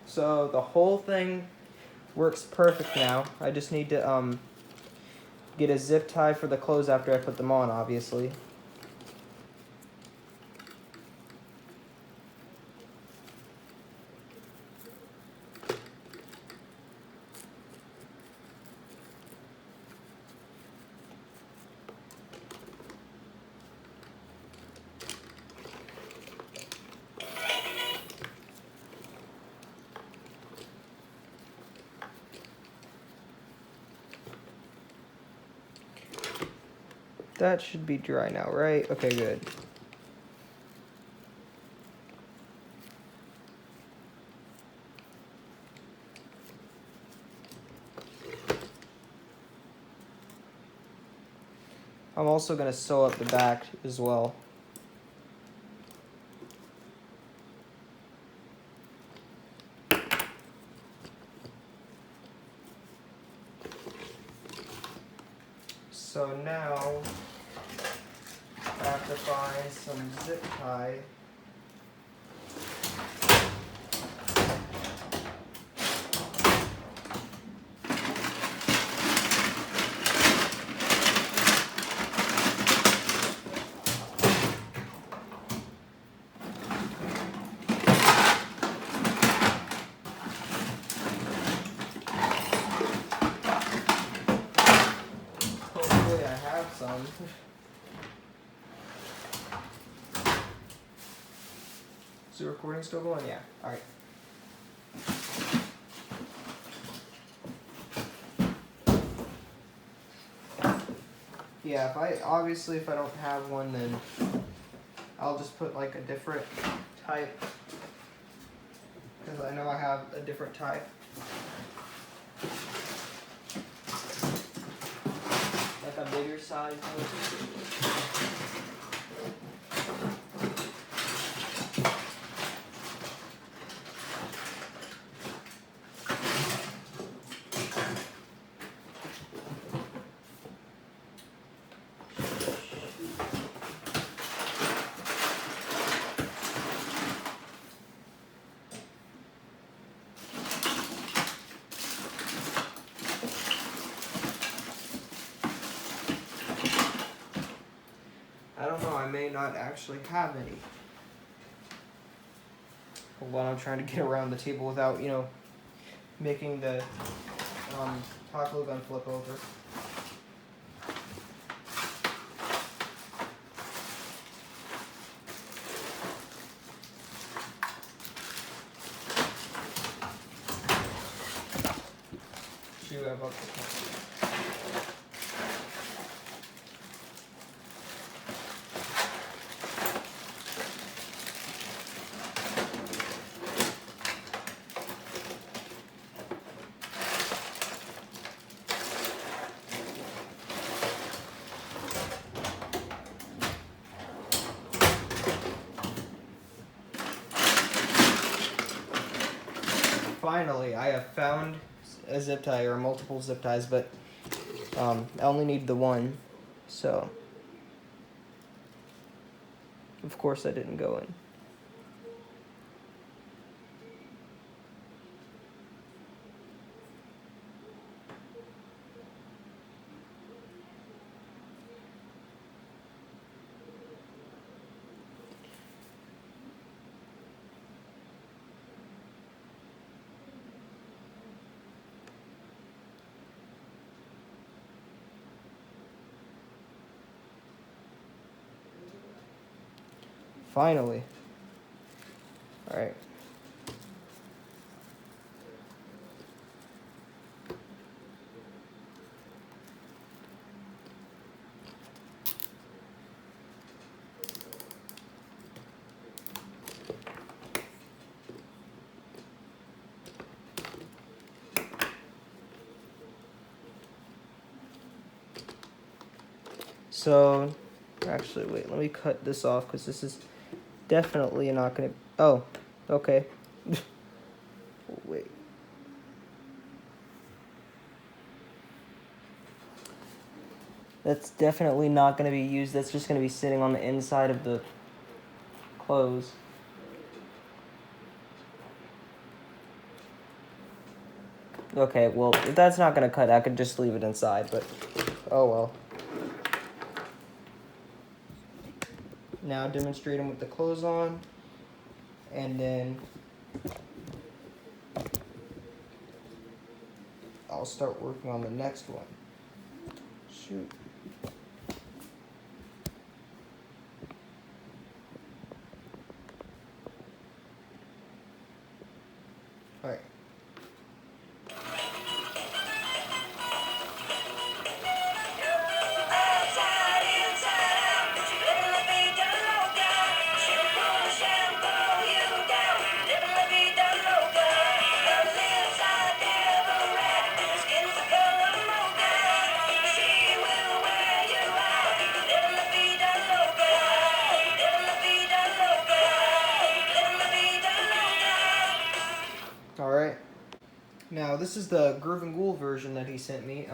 So the whole thing works perfect now. I just need to get a zip tie for the clothes after I put them on, obviously. That should be dry now, right? Okay, good. I'm also going to sew up the back as well. So now I have to find some zip tie. Hopefully I have some. Is the recording still going? Yeah. Alright. Yeah, if I don't have one, then I'll just put like a different type, because I know I have a different type. Like a bigger size. I don't know, I may not actually have any. Hold on, I'm trying to get around the table without, making the taco gun flip over. Shoot, I bumped the Finally, I have found a zip tie, or multiple zip ties, but I only need the one, so of course that didn't go in. Finally. All right. So, actually, wait, let me cut this off because this is definitely not going to... Oh, okay. Wait. That's definitely not going to be used. That's just going to be sitting on the inside of the clothes. Okay, well, if that's not going to cut, I could just leave it inside, but oh well. Now demonstrate them with the clothes on, and then I'll start working on the next one. Shoot. All right. Alright, now this is the Groovin Ghoul version that he sent me,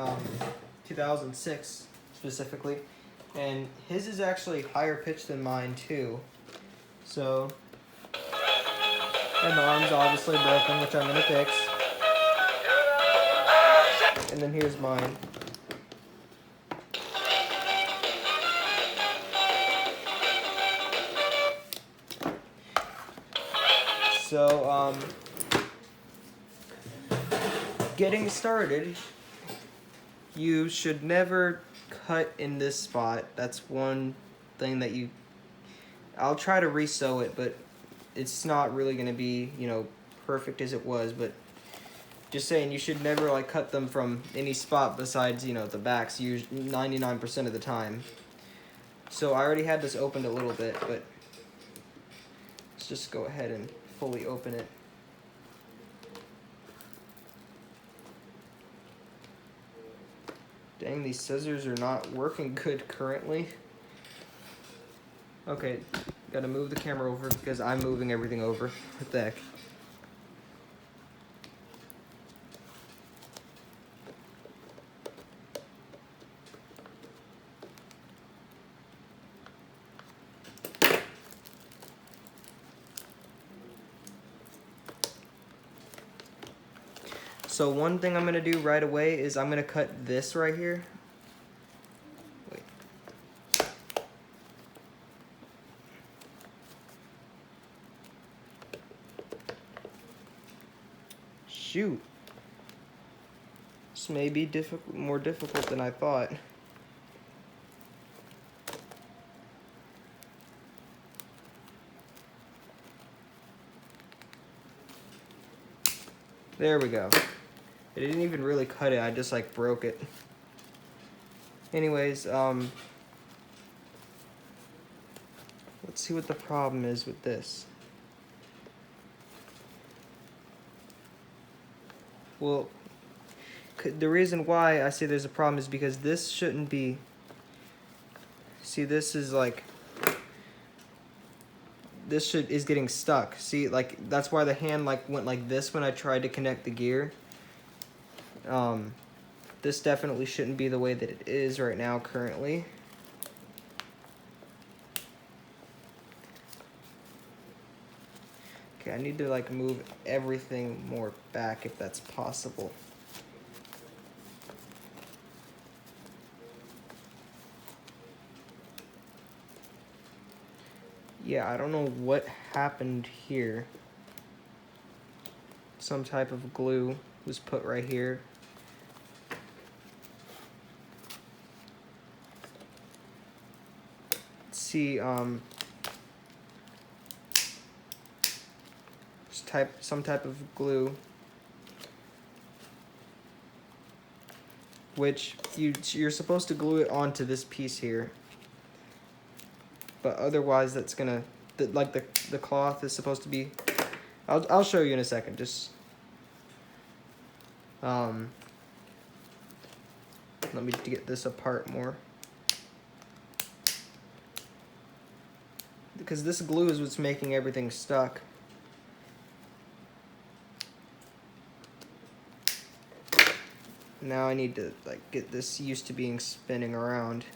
2006 specifically, and his is actually higher pitched than mine too, so, and the arm's obviously broken, which I'm going to fix, and then here's mine. So, getting started, you should never cut in this spot. That's one thing that I'll try to re-sew it, but it's not really going to be, you know, perfect as it was, but just saying, you should never, like, cut them from any spot besides, you know, the backs, 99% of the time. So I already had this opened a little bit, but let's just go ahead and fully open it. Dang, these scissors are not working good currently. Okay, gotta move the camera over because I'm moving everything over. What the heck? So one thing I'm gonna do right away is I'm gonna cut this right here. Wait. Shoot. This may be more difficult than I thought. There we go. I didn't even really cut it, I just like broke it. Anyways, let's see what the problem is with this. Well, the reason why I say there's a problem is because this shouldn't be, see, this is like, this is getting stuck. See, like, that's why the hand like went like this when I tried to connect the gear. This definitely shouldn't be the way that it is right now currently. Okay, I need to like move everything more back if that's possible. Yeah, I don't know what happened here. Some type of glue was put right here. See, some type of glue, which you're supposed to glue it onto this piece here. But otherwise, that's gonna like the cloth is supposed to be. I'll show you in a second. Just let me get this apart more, because this glue is what's making everything stuck. Now I need to like get this used to being spinning around.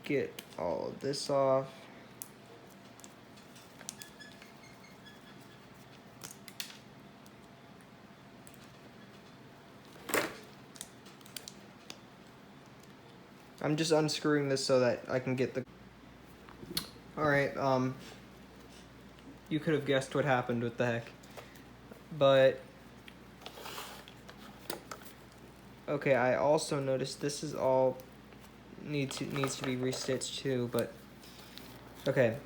Get all of this off. I'm just unscrewing this so that I can get the... Alright, you could have guessed what happened, what the heck. But... okay, I also noticed this is all needs to be restitched too, but... okay.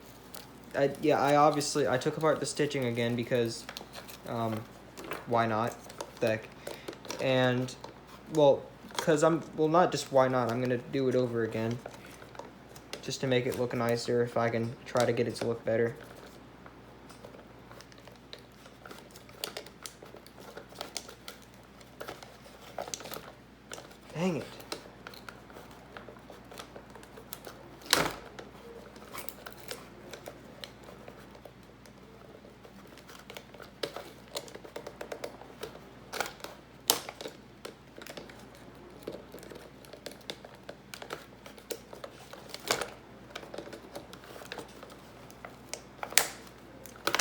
I took apart the stitching again because, why not? The heck. And, well, not just why not, I'm gonna do it over again. Just to make it look nicer, if I can try to get it to look better. Dang it.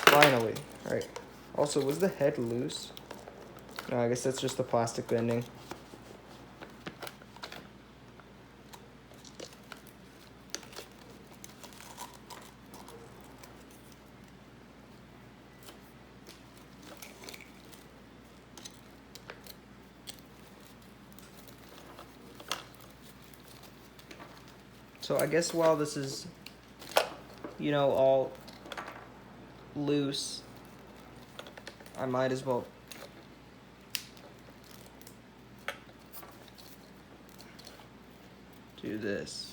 Finally. Alright. Also, was the head loose? No, I guess that's just the plastic bending. So I guess while this is, you know, all loose, I might as well do this.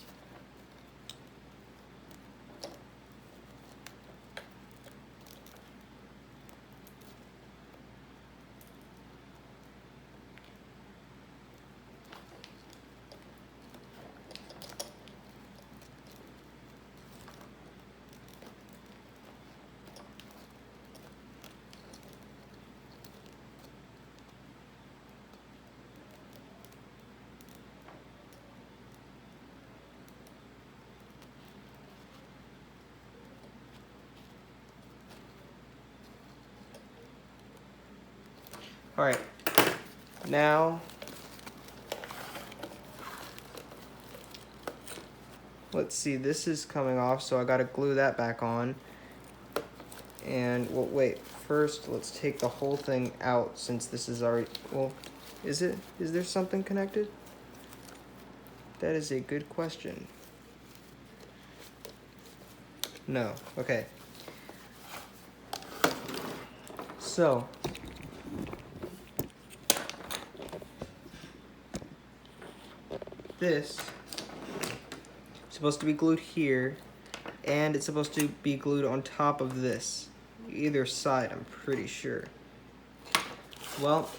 Alright, now let's see, this is coming off, so I gotta glue that back on. And, well, wait, first let's take the whole thing out since this is already, well, is there something connected? That is a good question. No, okay. So, this is supposed to be glued here, and it's supposed to be glued on top of this. Either side, I'm pretty sure. Well,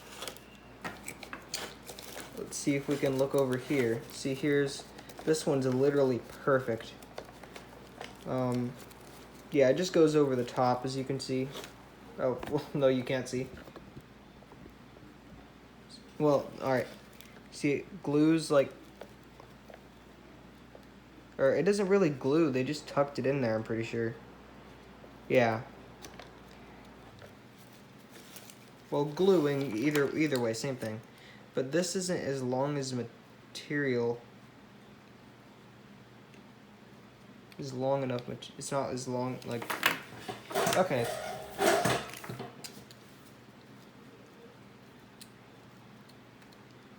let's see if we can look over here. See, this one's literally perfect. Yeah, it just goes over the top, as you can see. Oh, well, no, you can't see. Well, alright. See, it glues like... or it doesn't really glue, they just tucked it in there, I'm pretty sure. Yeah. Well, gluing, either way, same thing. But this isn't as long as material. Is long enough, it's not as long, like... okay.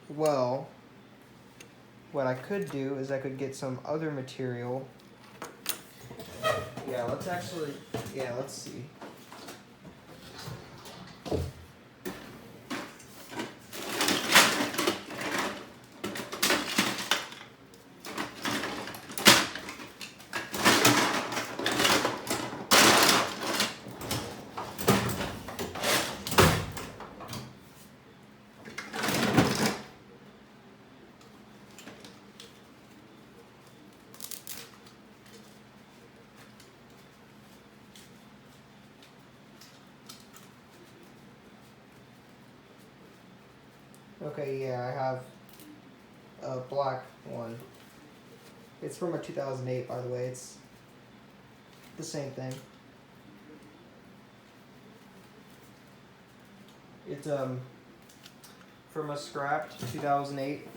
Well, what I could do is I could get some other material Yeah, let's actually, yeah, let's see. Okay, yeah, I have a black one. It's from a 2008, by the way. It's the same thing. It's from a scrapped 2008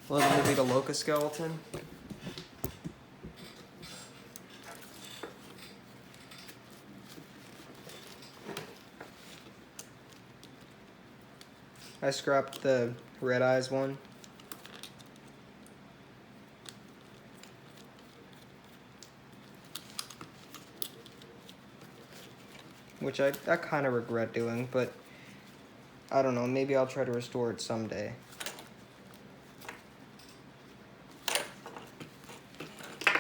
little movie, The Locust Skeleton. I scrapped the Red Eyes one. Which I kind of regret doing, but I don't know, maybe I'll try to restore it someday.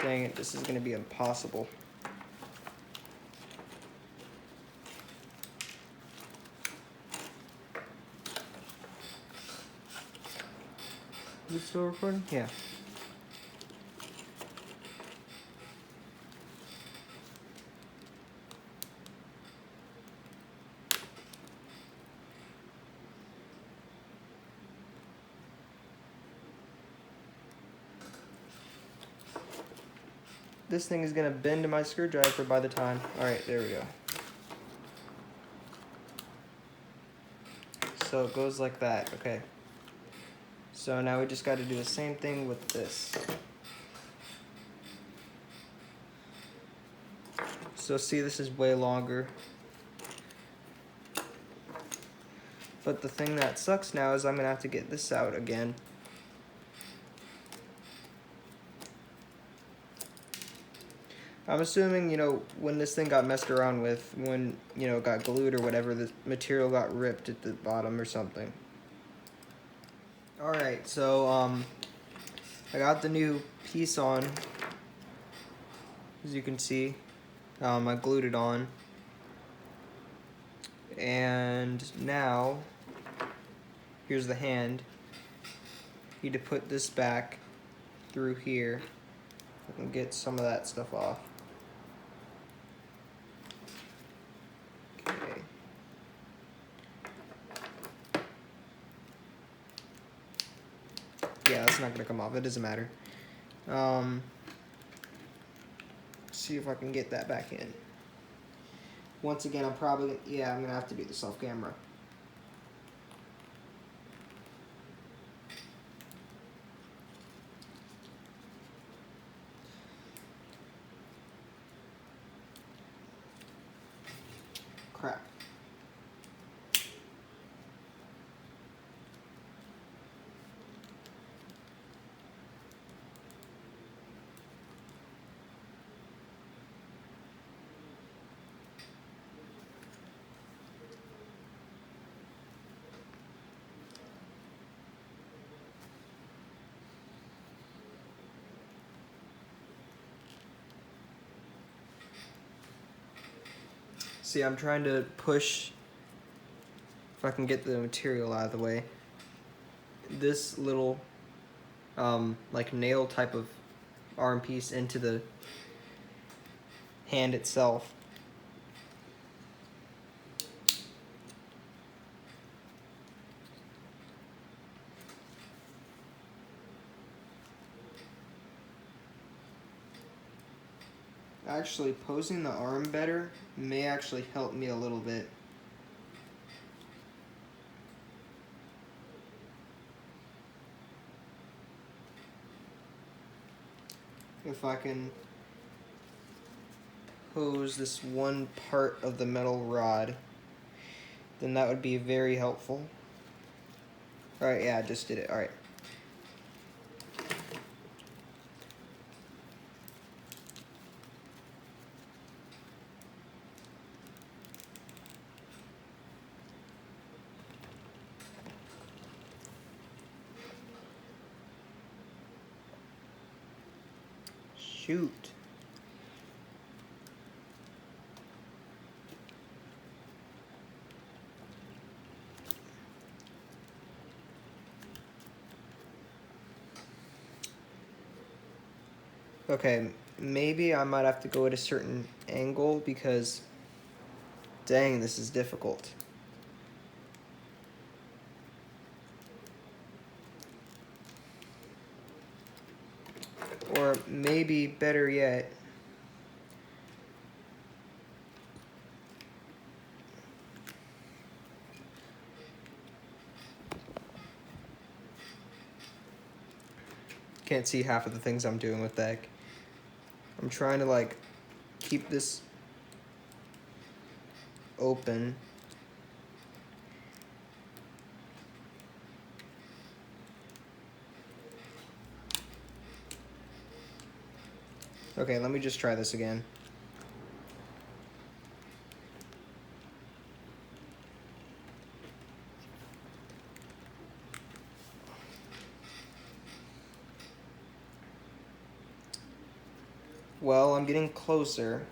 Dang it, this is going to be impossible. Is it still recording? Yeah. This thing is going to bend to my screwdriver by the time. Alright, there we go. So it goes like that, okay. So now we just got to do the same thing with this. So see, this is way longer. But the thing that sucks now is I'm going to have to get this out again. I'm assuming, you know, when this thing got messed around with, when, you know, it got glued or whatever, the material got ripped at the bottom or something. Alright, so, I got the new piece on, as you can see. I glued it on. And now, here's the hand. Need to put this back through here and get some of that stuff off. Okay. Yeah, that's not gonna come off. It doesn't matter. See if I can get that back in. Once again, I'm gonna have to do this off camera. Crap. See, I'm trying to push, if I can get the material out of the way, this little like nail type of arm piece into the hand itself. Actually, posing the arm better may actually help me a little bit. If I can pose this one part of the metal rod, then that would be very helpful. Alright, yeah, I just did it. Alright. Shoot. Okay, maybe I might have to go at a certain angle because, dang, this is difficult. Or maybe better yet, can't see half of the things I'm doing with that. I'm trying to like keep this open. Okay, let me just try this again. Well, I'm getting closer.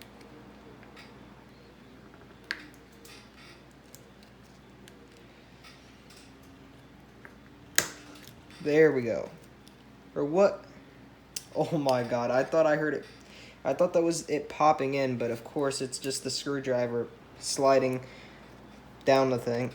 There we go. Or what? Oh my god, I thought I heard it. I thought that was it popping in, but of course it's just the screwdriver sliding down the thing.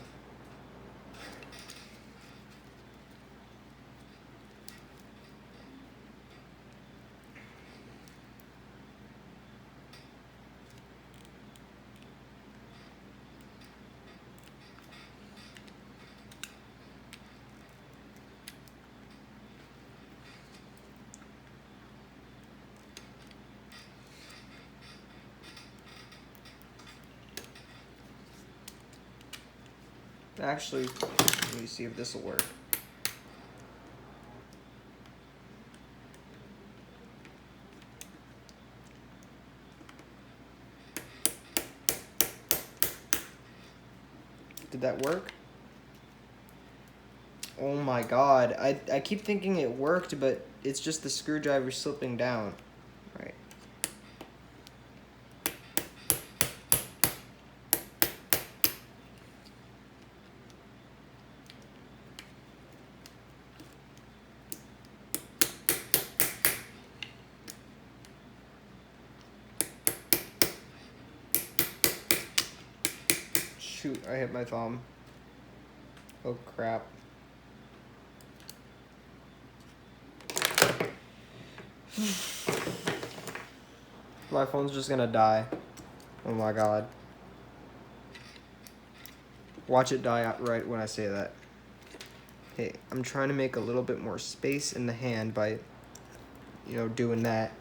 Actually, let me see if this will work. Did that work? Oh my god, I keep thinking it worked, but it's just the screwdriver slipping down. Right. Shoot, I hit my thumb. Oh crap. My phone's just gonna die. Oh my god. Watch it die out right when I say that. Hey, I'm trying to make a little bit more space in the hand by, you know, doing that.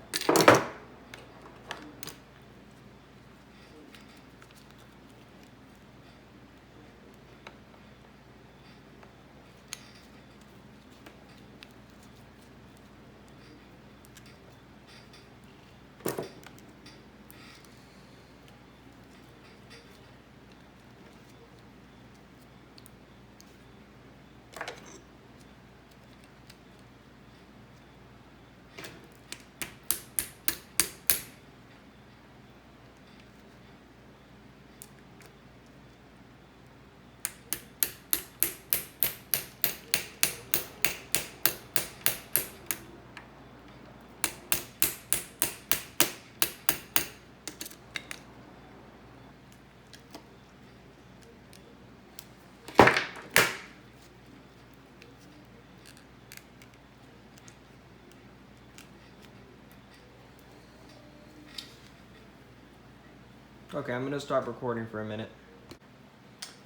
Okay, I'm gonna stop recording for a minute.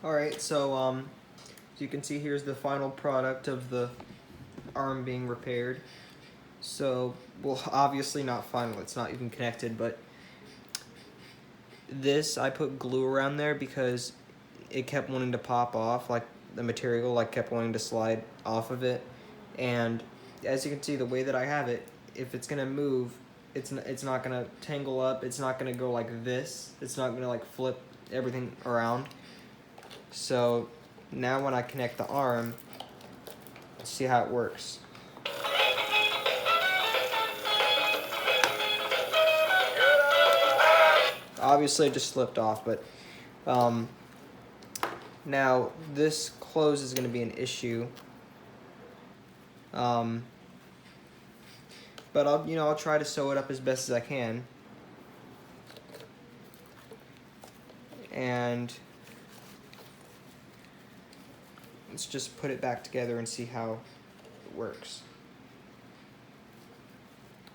Alright, so as you can see, here's the final product of the arm being repaired. So, well, obviously not final, it's not even connected, but this, I put glue around there because it kept wanting to pop off, like the material like kept wanting to slide off of it. And as you can see, the way that I have it, if it's gonna move, it's not gonna tangle up, it's not gonna go like this, it's not gonna like flip everything around. So now when I connect the arm, let's see how it works. Obviously, it just slipped off, but now this close is going to be an issue. But I'll try to sew it up as best as I can. And let's just put it back together and see how it works.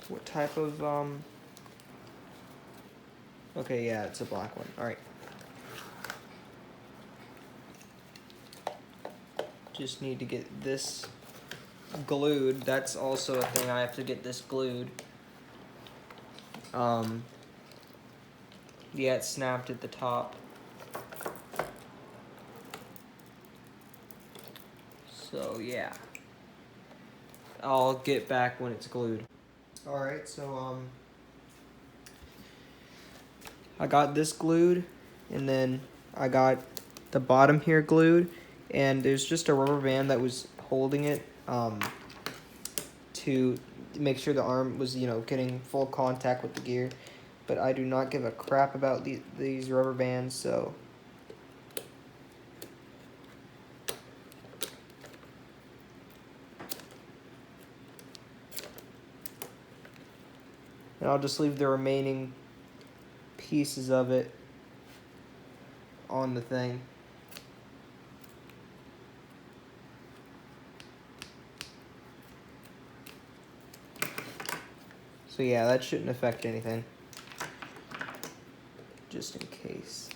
What type of okay, yeah, it's a black one. All right. Just need to get this glued. That's also a thing. I have to get this glued. Yeah, it snapped at the top. So yeah, I'll get back when it's glued. All right, so I got this glued, and then I got the bottom here glued, and there's just a rubber band that was holding it to make sure the arm was, getting full contact with the gear. But I do not give a crap about these rubber bands, so and I'll just leave the remaining pieces of it on the thing. So yeah, that shouldn't affect anything, just in case.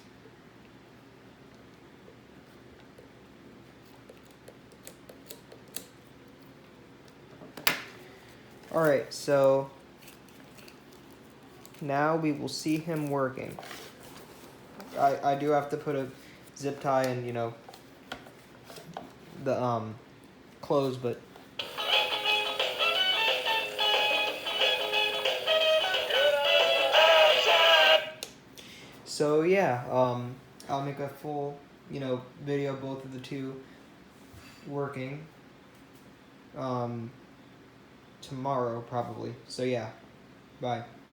Alright, so now we will see him working. I do have to put a zip tie in, the clothes, but so yeah, I'll make a full, video of both of the two working tomorrow probably. So yeah, bye.